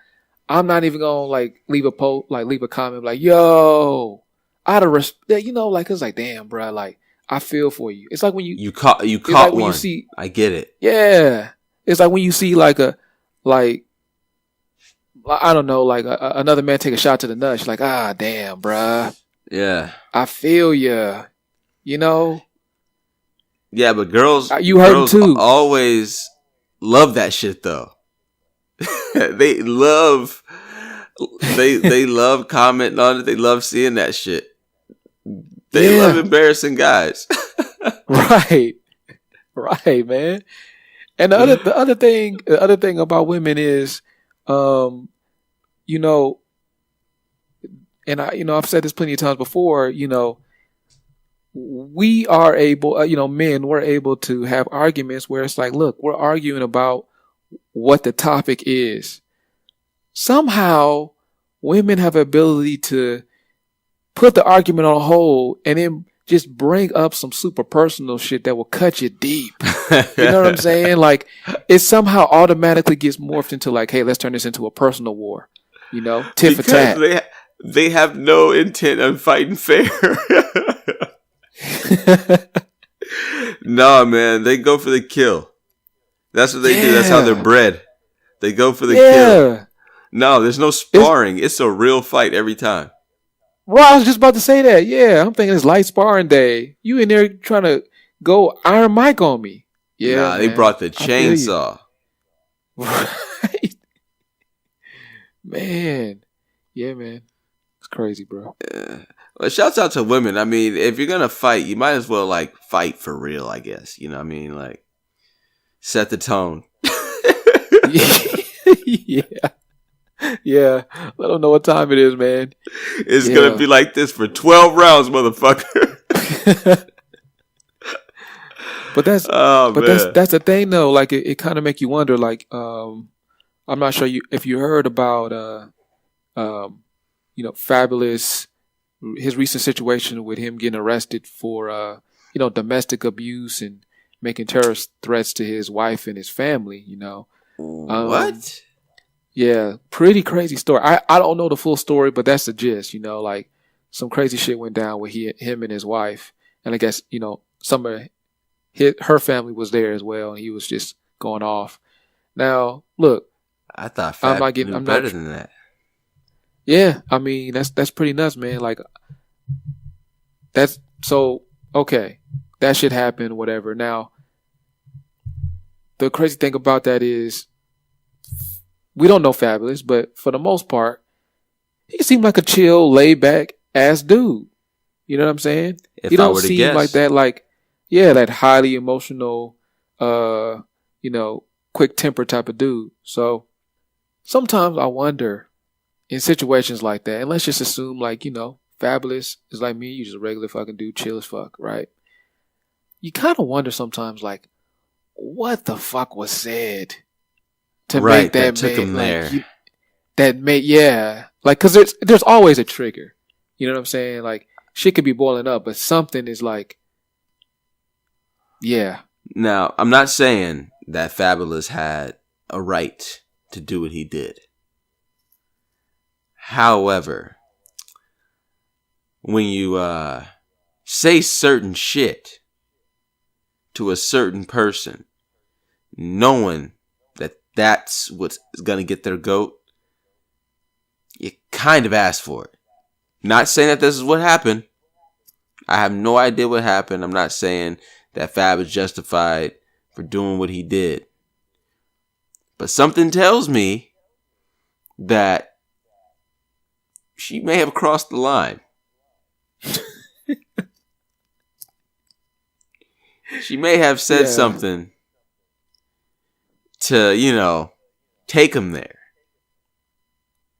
even gonna like leave a post, like leave a comment, like yo, out of respect, you know, like it's like damn, bro, like I feel for you. It's like when you caught like when one. you see, I get it. yeah, it's like when you see like I don't know, like another man take a shot to the nuts, like ah, damn, bruh, Yeah. I feel ya, you know. Yeah, but girls hurt too. always love that shit though. they love commenting on it. They love seeing that shit. They love embarrassing guys. Right, man. And the other thing about women is, you know, and I've said this plenty of times before. You know, we are able, men, we're able to have arguments where it's like, look, we're arguing about what the topic is. Somehow, women have the ability to put the argument on hold and then just bring up some super personal shit that will cut you deep. You know what I'm saying? Like, it somehow automatically gets morphed into like, hey, let's turn this into a personal war. You know, tit for tat. They have no intent on fighting fair. Nah, man, they go for the kill. That's what they do. That's how they're bred. They go for the kill. No, there's no sparring. It's a real fight every time. Well, I was just about to say that. Yeah, I'm thinking it's light sparring day. You in there trying to go Iron Mike on me. Yeah, nah, they brought the chainsaw. Right. Man. Yeah, man. It's crazy, bro. Yeah. Well, shouts out to women. I mean, if you're going to fight, you might as well, like, fight for real, I guess. You know what I mean? Like, set the tone. Yeah. Yeah. Let them know what time it is, man. It's going to be like this for 12 rounds, motherfucker. But that's that's the thing though. Like it kind of make you wonder. Like I'm not sure if you heard about Fabulous, his recent situation with him getting arrested for domestic abuse and making terrorist threats to his wife and his family. You know what? Yeah, pretty crazy story. I don't know the full story, but that's the gist. You know, like some crazy shit went down with him and his wife, and I guess some of her family was there as well, and he was just going off. Now, look, I thought Fab I'm better than that. Yeah, I mean that's pretty nuts, man. Like that's so okay. That shit happened, whatever. Now, the crazy thing about that is we don't know Fabulous, but for the most part, he seemed like a chill, laid back ass dude. You know what I'm saying? He don't seem like that. Like. Yeah, that highly emotional, quick temper type of dude. So sometimes I wonder in situations like that, and let's just assume like, Fabulous is like me, you just a regular fucking dude, chill as fuck, right? You kind of wonder sometimes like, what the fuck was said to make that took him there? Like, cause there's always a trigger. You know what I'm saying? Like shit could be boiling up, but something is like, yeah. Now, I'm not saying that Fabulous had a right to do what he did. However, when you say certain shit to a certain person, knowing that that's what's going to get their goat, you kind of ask for it. Not saying that this is what happened. I have no idea what happened. I'm not saying that Fab is justified for doing what he did. But something tells me that she may have crossed the line. She may have said something to, take him there.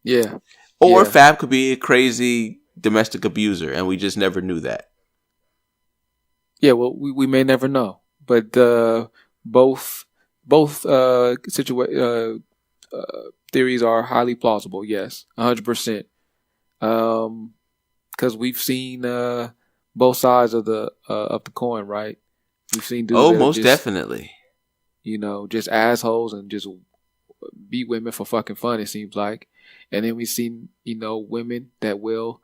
Yeah. Or Fab could be a crazy domestic abuser, and we just never knew that. Yeah, well, we may never know, but both theories are highly plausible. Yes, 100%. Because we've seen both sides of the coin, right? We've seen dudes. Most definitely. Just assholes and just beat women for fucking fun, it seems like. And then we've seen, women that will,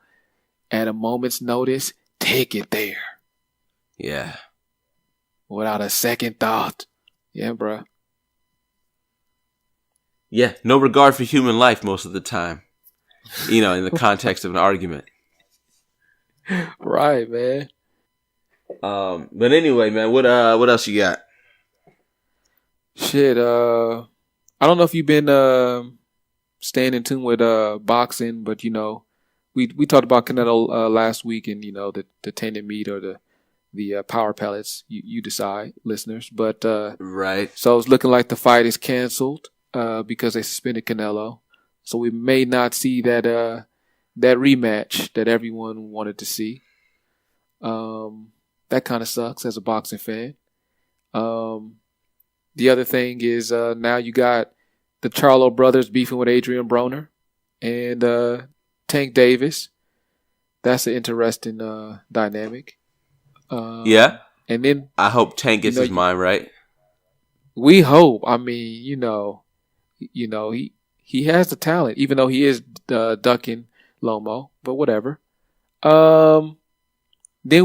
at a moment's notice, take it there. Yeah. Without a second thought. Yeah, bruh. Yeah, no regard for human life most of the time. In the context of an argument. Right, man. But anyway, man, what else you got? Shit, I don't know if you've been staying in tune with boxing, but we talked about Canelo last week, and the tendon meat or the power pellets. You decide, listeners. But right. So it's looking like the fight is canceled because they suspended Canelo. So we may not see that rematch that everyone wanted to see. That kind of sucks as a boxing fan. The other thing is now you got the Charlo brothers beefing with Adrian Broner and Tank Davis. That's an interesting dynamic. Yeah. And then I hope Tank gets his mind right. We hope. I mean, he has the talent, even though he is ducking Lomo, but whatever. Then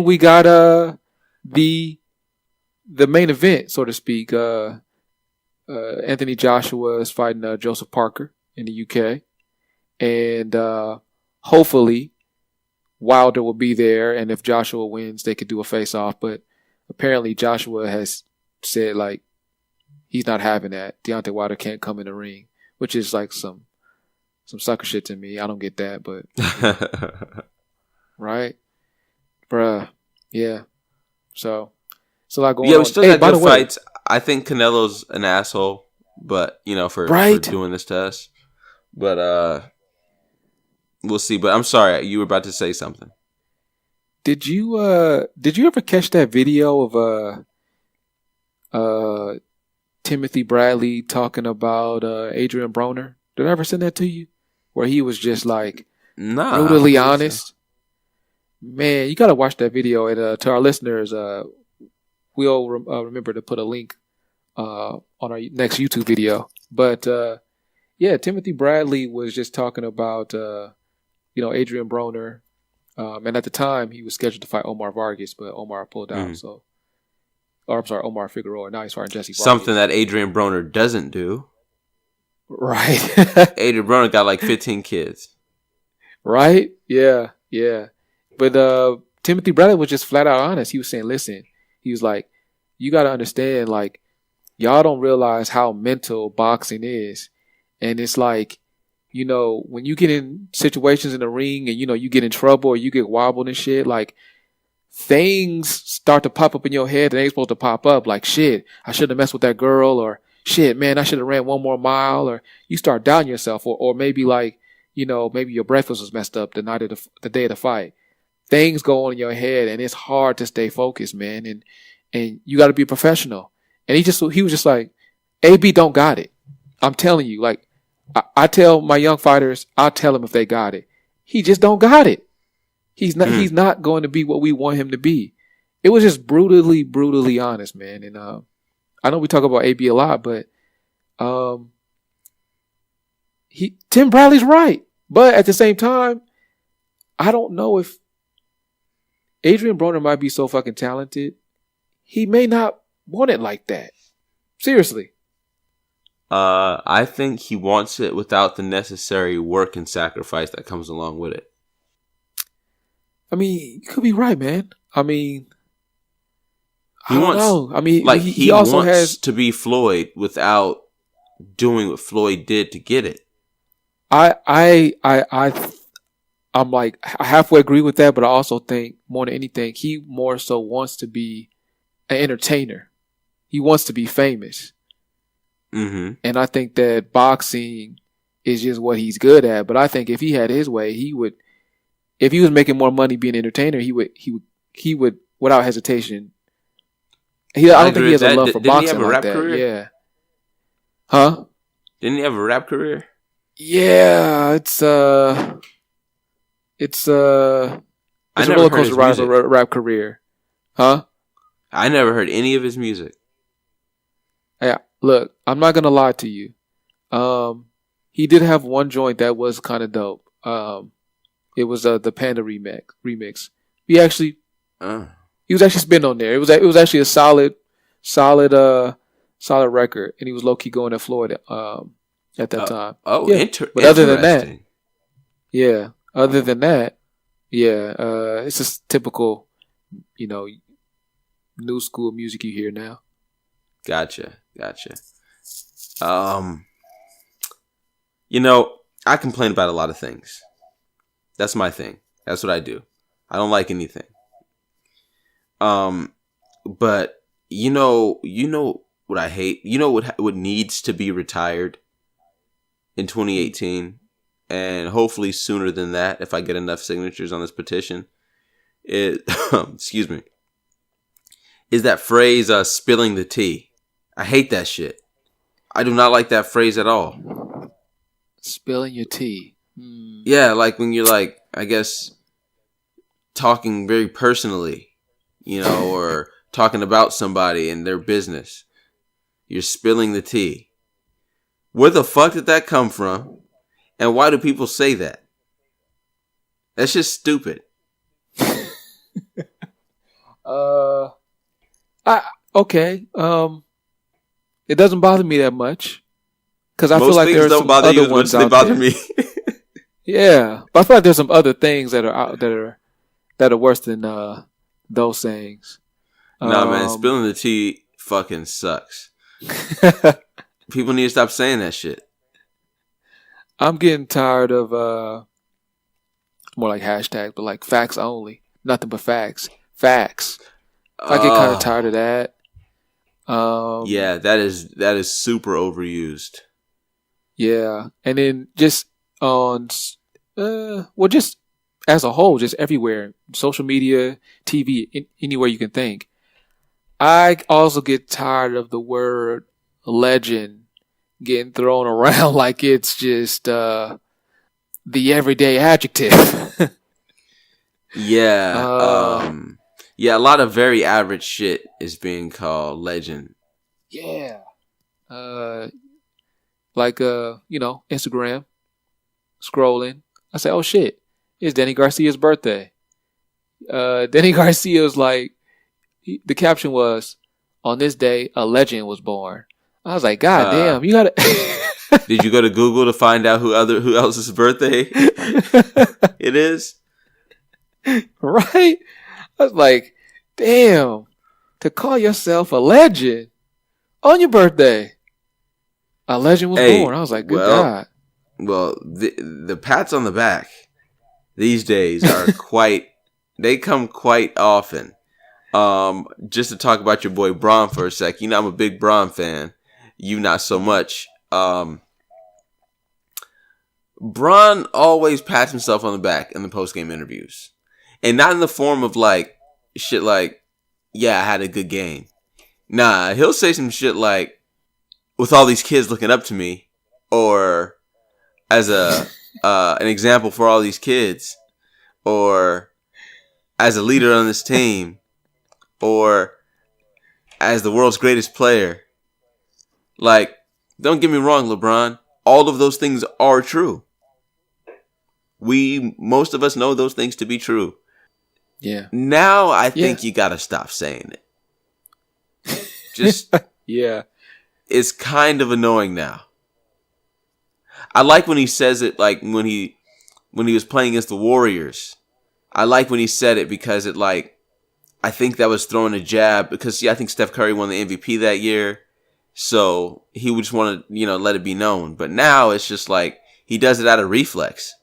we got the main event, so to speak. Anthony Joshua is fighting Joseph Parker in the UK, and hopefully Wilder will be there. And if Joshua wins, they could do a face-off. But apparently Joshua has said like he's not having that. Deontay Wilder can't come in the ring, which is like some sucker shit to me. I don't get that, but right, bruh, yeah. So it's a lot going on. Yeah, we still got good fights. I think Canelo's an asshole, but for doing this to us. But we'll see. But I'm sorry, you were about to say something. Did you ever catch that video of Timothy Bradley talking about Adrian Broner? Did I ever send that to you? Where he was just like brutally honest. So. Man, you gotta watch that video. And to our listeners, we'll remember to put a link on our next YouTube video. But yeah, Timothy Bradley was just talking about Adrian Broner, and at the time he was scheduled to fight Omar Vargas, but Omar pulled out. So, Omar Figueroa. Now he's fighting Jesse Vargas. Something that Adrian Broner doesn't do. Right. Adrian Broner got like 15 kids. Right? Yeah. But Timothy Bradley was just flat out honest. He was saying, listen, he was like, you got to understand, like, y'all don't realize how mental boxing is. And it's like, when you get in situations in the ring and, you get in trouble or you get wobbled and shit, like, things start to pop up in your head that ain't supposed to pop up. Like, shit, I shouldn't have messed with that girl, or shit, man, I should have ran one more mile, or you start doubting yourself, or maybe like, maybe your breakfast was messed up the day of the fight. Things go on in your head, and it's hard to stay focused, man. And you got to be a professional. And he was just like, AB don't got it. I'm telling you, like, I tell my young fighters, I'll tell them if they got it. He just don't got it. He's not not going to be what we want him to be. It was just brutally honest, man. And I know we talk about AB a lot, but Tim Bradley's right. But at the same time, I don't know if Adrian Broner might be so fucking talented. He may not want it like that. Seriously. I think he wants it without the necessary work and sacrifice that comes along with it. I mean, you could be right, man. I mean, I don't know. I mean, like he also wants has to be Floyd without doing what Floyd did to get it. I'm like, I halfway agree with that, but I also think more than anything, he more so wants to be an entertainer. He wants to be famous. Mm-hmm. And I think that boxing is just what he's good at. But I think if he had his way, he would, if he was making more money being an entertainer, he would without hesitation. I don't think he has a love for boxing like that. Career? Yeah. Huh? Didn't he have a rap career? Yeah, it's a roller coaster ride of a rap career. Huh? I never heard any of his music. Yeah, look, I'm not gonna lie to you. He did have one joint that was kind of dope. It was the Panda remix. He was actually spinning on there. It was actually a solid record, and he was low key going to Florida at that time. But other than that, it's just typical, new school music you hear now. Gotcha. I complain about a lot of things. That's my thing. That's what I do. I don't like anything. But you know what I hate? You know what needs to be retired in 2018, and hopefully sooner than that if I get enough signatures on this petition. Excuse me. Is that phrase spilling the tea? I hate that shit. I do not like that phrase at all. Spilling your tea. Yeah, like when you're like, I guess, talking very personally, or talking about somebody and their business. You're spilling the tea. Where the fuck did that come from? And why do people say that? That's just stupid. Okay. It doesn't bother me that much because I feel like there's some bother other you as ones much as out they bother there. me. Yeah, but I feel like there's some other things that are out that are worse than those sayings. Nah, man, spilling the tea fucking sucks. People need to stop saying that shit. I'm getting tired of more like hashtags, but like facts only. Nothing but facts. Facts. I get kind of tired of that. Yeah, that is super overused. Yeah, and then just on, just as a whole, just everywhere, social media, TV, anywhere you can think. I also get tired of the word legend getting thrown around like it's just the everyday adjective. Yeah. Yeah, a lot of very average shit is being called legend. Yeah. Like Instagram, scrolling. I say, oh shit, it's Danny Garcia's birthday. Danny Garcia's like, the caption was, on this day, a legend was born. I was like, God damn, you gotta. Did you go to Google to find out who else's birthday it is? Right? I was like, damn, to call yourself a legend on your birthday. A legend was born. I was like, good God. Well, the pats on the back these days are they come quite often. Just to talk about your boy Braun for a sec. I'm a big Braun fan. You not so much. Braun always pats himself on the back in the post-game interviews. And not in the form of like shit like, yeah, I had a good game. Nah, he'll say some shit like, with all these kids looking up to me, or as an example for all these kids, or as a leader on this team, or as the world's greatest player. Like, don't get me wrong, LeBron. All of those things are true. Most of us know those things to be true. Yeah. Now I think you gotta stop saying it. Just yeah. It's kind of annoying now. I like when he says it, like when he was playing against the Warriors. I like when he said it because it like, I think that was throwing a jab because I think Steph Curry won the MVP that year. So he would just want to, let it be known. But now it's just like he does it out of reflex.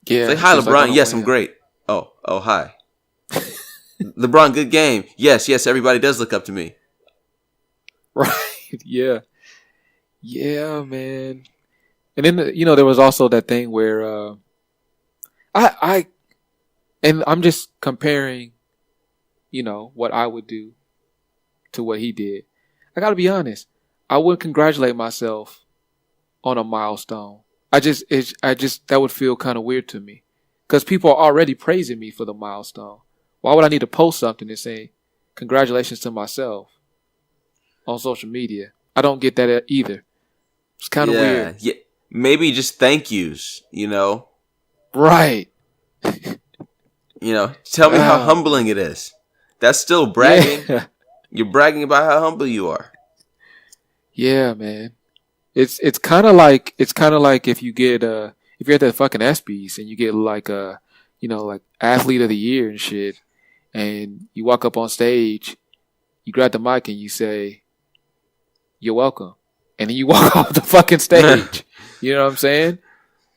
Yeah. It's like, hi, LeBron. Yes, I'm great. Oh, hi. LeBron, good game. Yes, everybody does look up to me. Right. Yeah. Yeah, man. And then, there was also that thing where I'm just comparing, what I would do to what he did. I got to be honest. I wouldn't congratulate myself on a milestone. That would feel kind of weird to me because people are already praising me for the milestone. Why would I need to post something and say congratulations to myself on social media? I don't get that either. It's kind of weird. Yeah. Maybe just thank yous, Right. Tell me how humbling it is. That's still bragging. Yeah. You're bragging about how humble you are. Yeah, man. It's kind of like if you get if you're at that fucking ESPYs and you get like like athlete of the year and shit, and you walk up on stage, you grab the mic and you say, "You're welcome," and then you walk off the fucking stage. You know what I'm saying?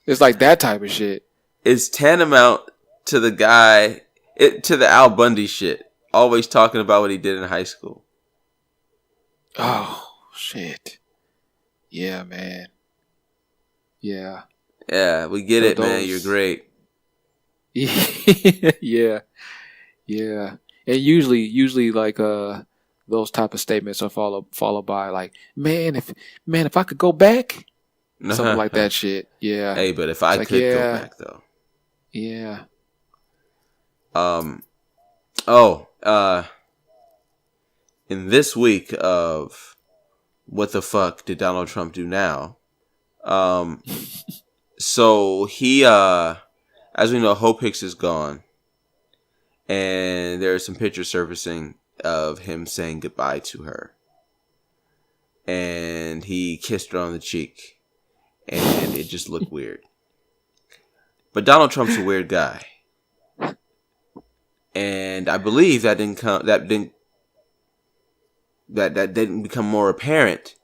It's like that type of shit. It's tantamount to the guy, to the Al Bundy shit. Always talking about what he did in high school. Oh shit. Yeah, man. Yeah. Yeah, we get it, man. You're great. Yeah. Yeah. And usually like those type of statements are followed by like, man, if I could go back, something like that shit. Yeah. Hey, but if I could go back though. Yeah. In this week of what the fuck did Donald Trump do now? So he, as we know, Hope Hicks is gone. And there are some pictures surfacing of him saying goodbye to her. And he kissed her on the cheek. And it just looked weird. But Donald Trump's a weird guy. And I believe that didn't become more apparent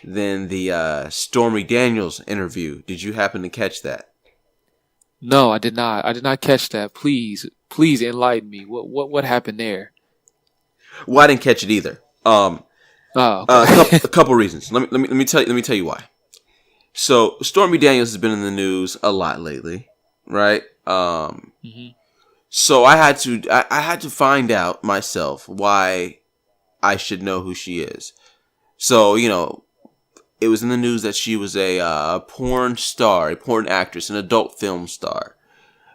than the Stormy Daniels interview. Did you happen to catch that? No, I did not. I did not catch that. Please enlighten me. What happened there? Well, I didn't catch it either. Okay. A couple reasons. Let me tell you why. So Stormy Daniels has been in the news a lot lately, right? So I had to find out myself why I should know who she is. So, it was in the news that she was a porn star, a porn actress, an adult film star.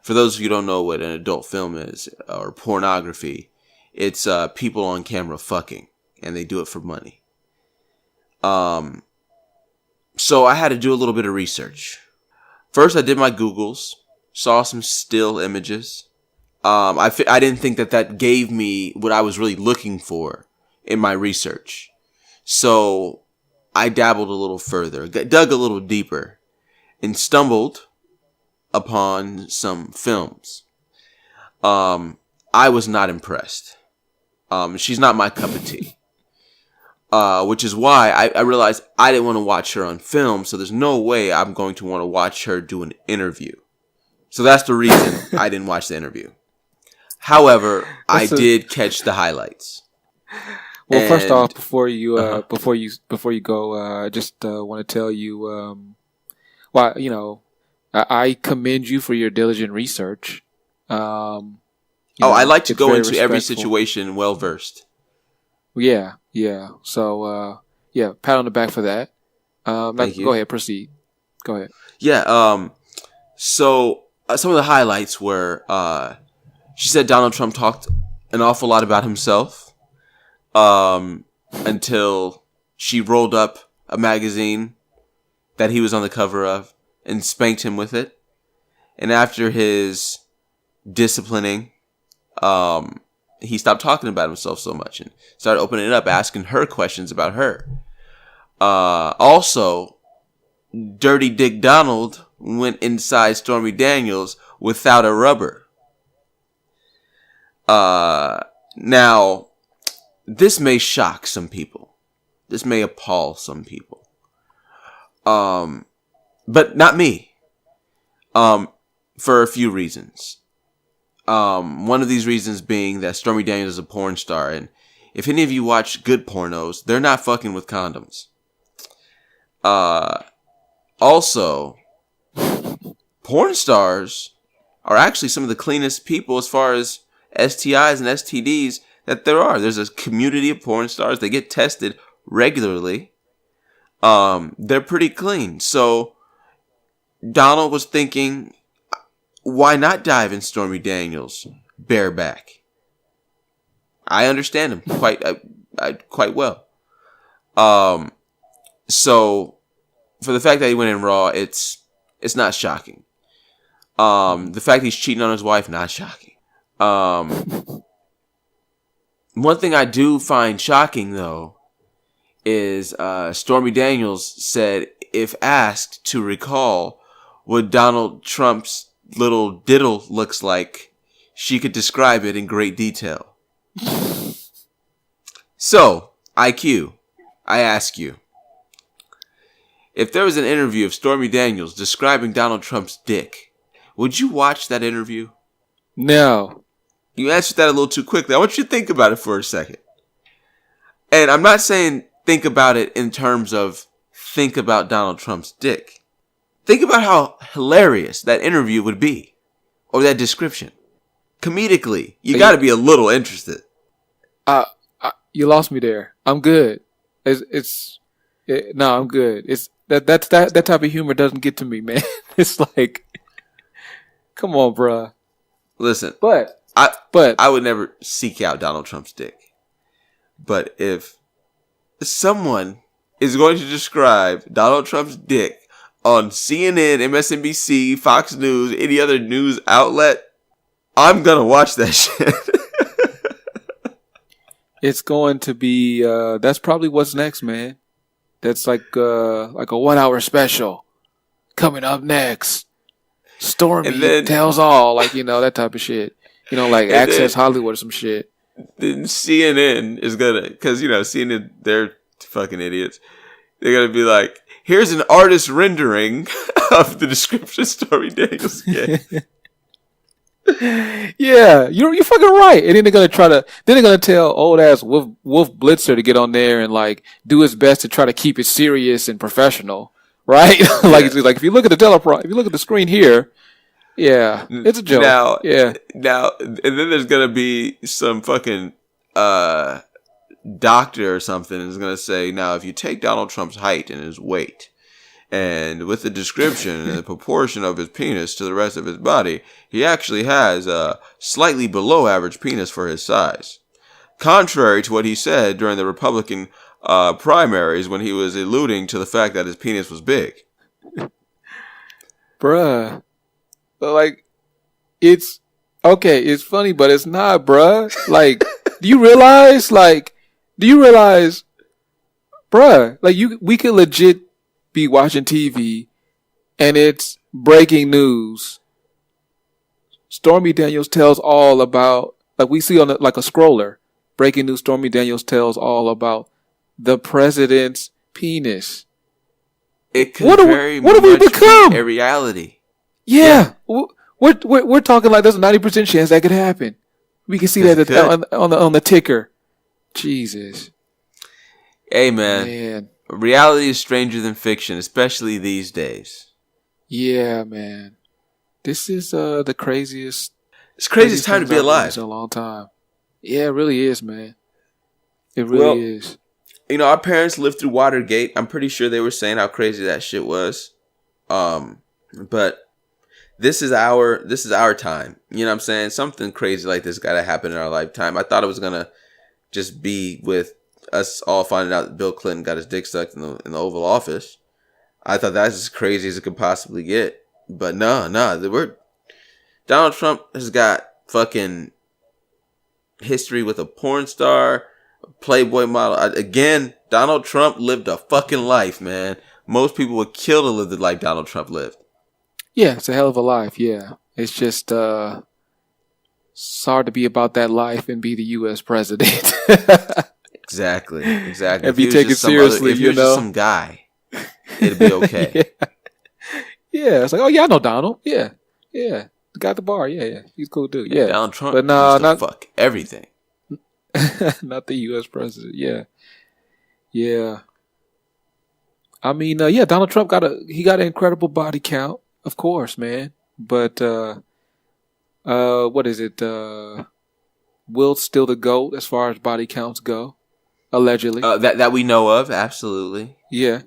For those of you who don't know what an adult film is, or pornography, it's people on camera fucking, and they do it for money. So I had to do a little bit of research. First, I did my Googles, saw some still images. I didn't think that gave me what I was really looking for in my research. So I dabbled a little further, dug a little deeper, and stumbled upon some films. I was not impressed. She's not my cup of tea. Which is why I realized I didn't want to watch her on film, so there's no way I'm going to want to watch her do an interview. So that's the reason I didn't watch the interview. However, I did catch the highlights. Well, first off, before you go, I just want to tell you, I commend you for your diligent research. I like to go into every situation well versed. Yeah. So, pat on the back for that. Thank you. Go ahead, proceed. Go ahead. Yeah. So some of the highlights were, she said Donald Trump talked an awful lot about himself, until she rolled up a magazine that he was on the cover of and spanked him with it. And after his disciplining, he stopped talking about himself so much and started opening it up, asking her questions about her. Also, Dirty Dick Donald went inside Stormy Daniels without a rubber. Now, this may shock some people. This may appall some people. But not me. For a few reasons. One of these reasons being that Stormy Daniels is a porn star, and if any of you watch good pornos, they're not fucking with condoms. Also, porn stars are actually some of the cleanest people as far as STIs and STDs that there are. There's a community of porn stars. They get tested regularly. They're pretty clean. So Donald was thinking, why not dive in Stormy Daniels bareback? I understand him quite well. So for the fact that he went in Raw, it's not shocking. The fact he's cheating on his wife, not shocking. One thing I do find shocking, though, is Stormy Daniels said if asked to recall what Donald Trump's little diddle looks like, she could describe it in great detail. So, IQ, I ask you, if there was an interview of Stormy Daniels describing Donald Trump's dick, would you watch that interview? No. You answered that a little too quickly. I want you to think about it for a second. And I'm not saying think about it in terms of think about Donald Trump's dick. Think about how hilarious that interview would be. Or that description. Comedically, you got to be a little interested. You lost me there. I'm good. No, I'm good. It's that type of humor doesn't get to me, man. It's like, come on, bruh. Listen, but I would never seek out Donald Trump's dick. But if someone is going to describe Donald Trump's dick on CNN, MSNBC, Fox News, any other news outlet, I'm gonna watch that shit. It's going to be that's probably what's next, man. That's like a 1 hour special coming up next. Stormy tells all, like, that type of shit. Like Access Hollywood or some shit. Then CNN is gonna, because CNN, they're fucking idiots. They're gonna be like, here's an artist rendering of the description Stormy Daniels gave. Yeah, you're fucking right. And then they're gonna tell old ass Wolf Blitzer to get on there and like do his best to try to keep it serious and professional, right? Like if you look at if you look at the screen here, yeah, it's a joke. Now, and then there's gonna be some fucking doctor or something is gonna say, now if you take Donald Trump's height and his weight, and with the description and the proportion of his penis to the rest of his body, he actually has a slightly below average penis for his size. Contrary to what he said during the Republican primaries when he was alluding to the fact that his penis was big. Bruh. Like, it's funny, but it's not, bruh. Like, do you realize, bruh, like we could legit be watching TV and it's breaking news. Stormy Daniels tells all about, like we see on a scroller, breaking news. Stormy Daniels tells all about the president's penis. It could what have we become? Be a reality. Yeah. We're talking like there's a 90% chance that could happen. We can see that on the ticker. Jesus. Hey man. Reality is stranger than fiction, especially these days. Yeah, man. This is the craziest. It's craziest time to be alive. In a long time. Yeah, it really is, man. It really is. Our parents lived through Watergate. I'm pretty sure they were saying how crazy that shit was. But this is our time. You know what I'm saying? Something crazy like this got to happen in our lifetime. I thought it was gonna just be with us all finding out that Bill Clinton got his dick sucked in the Oval Office. I thought that's as crazy as it could possibly get. But no, Donald Trump has got fucking history with a porn star, a Playboy model. Again, Donald Trump lived a fucking life, man. Most people would kill to live the life Donald Trump lived. Yeah, it's a hell of a life, yeah. It's just it's hard to be about that life and be the U.S. president. Exactly. If you take it seriously, if you're just some guy, it'd be okay. Yeah, it's like, oh yeah, I know Donald. Yeah. The guy at the bar. Yeah, he's a cool dude. Yeah, Donald Trump. But not fuck everything. Not the U.S. president. Yeah. I mean, Donald Trump got an incredible body count, of course, man. But what is it? Will's still the GOAT as far as body counts go. Allegedly. That we know of, absolutely. Yeah.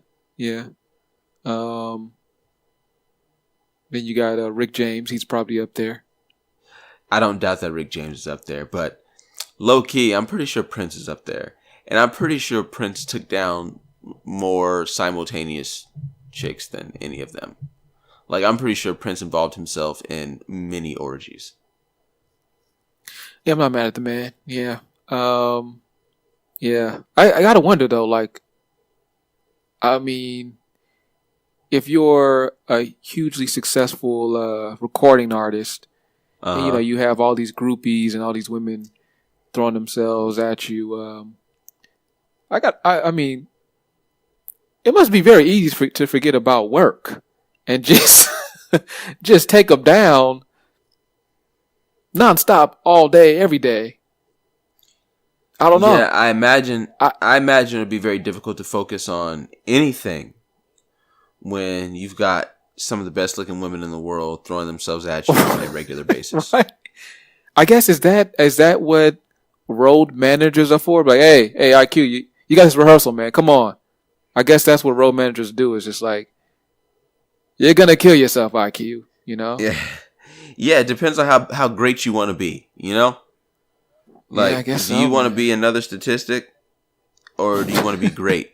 Then you got Rick James. He's probably up there. I don't doubt that Rick James is up there, but low key, I'm pretty sure Prince is up there, and I'm pretty sure Prince took down more simultaneous chicks than any of them. Like, I'm pretty sure Prince involved himself in many orgies. Yeah, I'm not mad at the man. Yeah. Yeah. I gotta wonder though, like, I mean, if you're a hugely successful recording artist, and you know, you have all these groupies and all these women throwing themselves at you, I mean, it must be very easy to forget about work and just just take them down nonstop all day, every day. I don't know. Yeah, I imagine it'd be very difficult to focus on anything when you've got some of the best looking women in the world throwing themselves at you on a regular basis. Right. I guess is that what road managers are for? Like, hey, IQ, you got this rehearsal, man. Come on. I guess that's what road managers do. Is just like, you're gonna kill yourself, IQ. You know? Yeah. Yeah, it depends on how great you want to be, you know? Like, yeah, I guess do so, you want to man. be another statistic, or do you want to be great?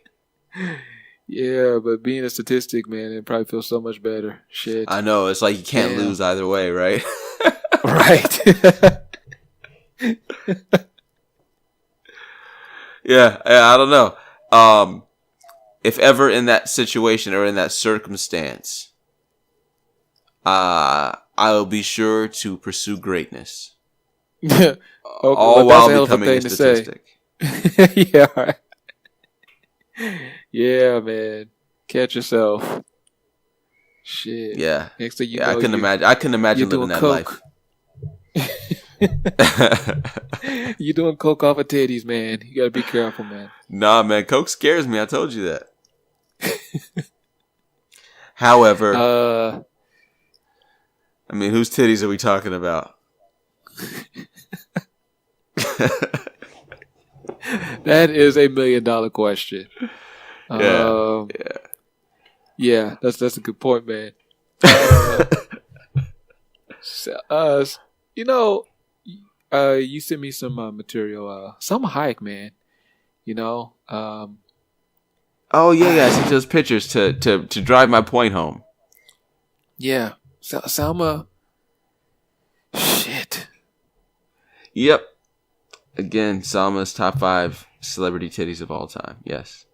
Yeah, but being a statistic, man, it probably feels so much better. Shit. I know, it's like you can't Yeah. lose either way, right? Right. Yeah, I don't know. If ever in that situation or in that circumstance, I'll be sure to pursue greatness. Okay, All well, that's a while hell of a becoming a thing to say. statistic. Yeah, right. Yeah, man. Catch yourself. Shit. Yeah. Next thing you Yeah, know, I couldn't imagine you're living doing that coke. life. You're doing coke off of titties, man. You gotta be careful, man. Nah, man, coke scares me. I told you that. However, I mean, whose titties are we talking about? That is $1 million question. Yeah. Yeah, that's a good point, man. You know, you sent me some material. Some hike, man. You know, Oh yeah, I sent those pictures to drive my point home. yeah, Salma. Shit. Yep. Again, Salma's top 5 celebrity titties of all time. Yes.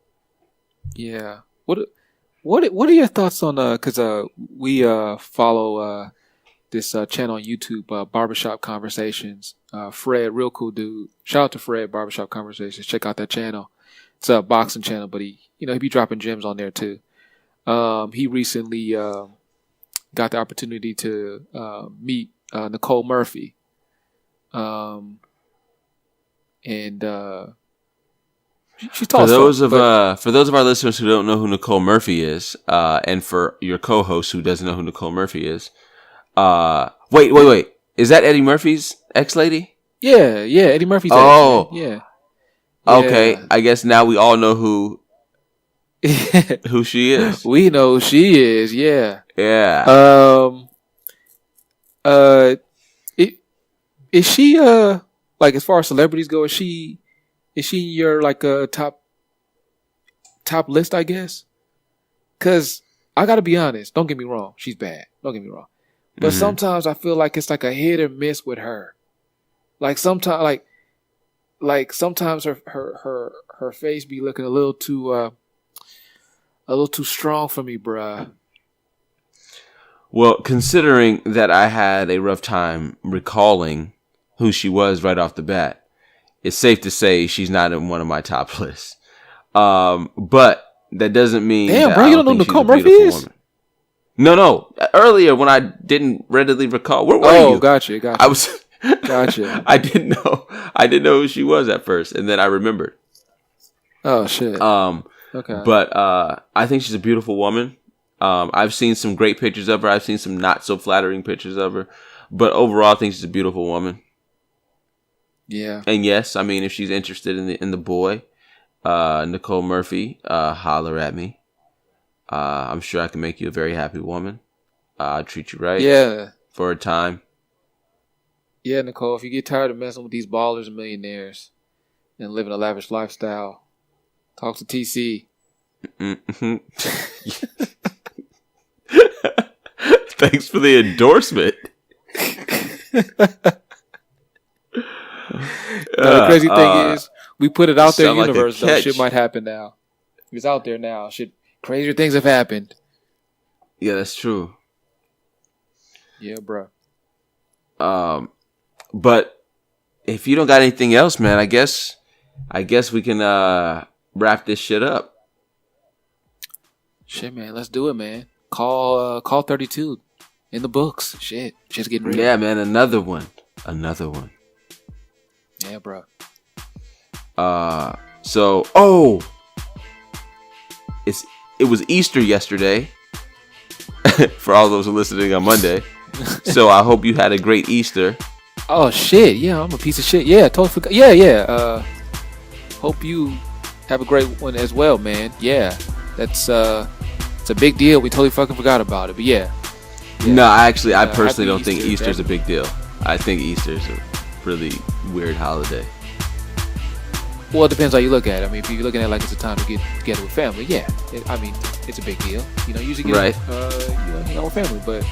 Yeah. What are your thoughts on because we follow this channel on YouTube, Barbershop Conversations. Fred, real cool dude. Shout out to Fred, Barbershop Conversations. Check out that channel. It's a boxing channel, but he be dropping gems on there too. He recently got the opportunity to meet Nicole Murphy. And she's tall. For those of our listeners who don't know who Nicole Murphy is, and for your co-host who doesn't know who Nicole Murphy is, wait, is that Eddie Murphy's ex-lady? Yeah, Eddie Murphy's Oh. ex, man. Yeah. Okay, I guess now we all know who she is. We know who she is. Yeah. Yeah. Is she like, as far as celebrities go, is she in your like top list, I guess? Cause I gotta be honest, don't get me wrong, she's bad. Don't get me wrong. But sometimes I feel like it's like a hit or miss with her. Like sometimes sometimes her face be looking a little too strong for me, bruh. Well, considering that I had a rough time recalling who she was right off the bat, it's safe to say she's not in one of my top lists. But that doesn't mean Damn, bro, you don't know who Nicole Murphy is? Woman. No. Earlier when I didn't readily recall, where were you? Oh, gotcha. I was Gotcha. I didn't know who she was at first, and then I remembered. Oh shit. Okay. But I think she's a beautiful woman. I've seen some great pictures of her. I've seen some not so flattering pictures of her. But overall, I think she's a beautiful woman. Yeah. And yes, I mean, if she's interested in the boy, Nicole Murphy, holler at me. I'm sure I can make you a very happy woman. I'll treat you right. Yeah. For a time. Yeah, Nicole, if you get tired of messing with these ballers and millionaires and living a lavish lifestyle, talk to TC. Thanks for the endorsement. The crazy thing is, we put it out there in the sound like a universe, though. catch. Shit might happen now. It's out there now. Shit, crazier things have happened. Yeah, that's true. Yeah, bro. But if you don't got anything else, man, I guess we can wrap this shit up. Shit, man. Let's do it, man. Call 32 in the books. Shit's getting real. Yeah, man. Another one. Yeah, bro. It was Easter yesterday. For all those who are listening on Monday. So I hope you had a great Easter. Oh shit! Yeah, I'm a piece of shit. Yeah, totally forgot. Yeah. Hope you have a great one as well, man. Yeah, that's it's a big deal. We totally fucking forgot about it, but yeah. No, I personally don't think Easter, Easter's a big deal. I think Easter's a really weird holiday. Well, it depends how you look at it. I mean, if you're looking at it like it's a time to get together with family, yeah. It's a big deal. You know, usually get hang out with family, but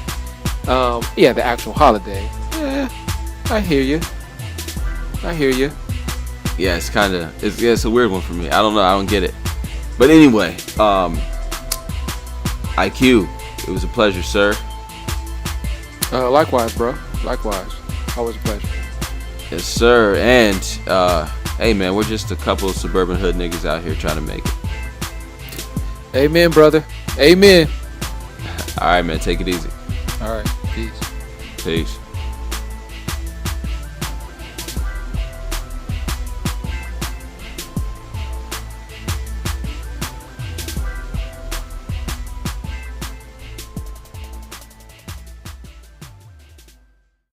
yeah, the actual holiday. I hear you. Yeah, it's a weird one for me. I don't know. I don't get it. But anyway, IQ, it was a pleasure, sir. Likewise, bro. Likewise. Always a pleasure. Yes, sir. And hey, man, we're just a couple of suburban hood niggas out here trying to make it. Amen, brother. Amen. All right, man. Take it easy. All right. Peace. Peace.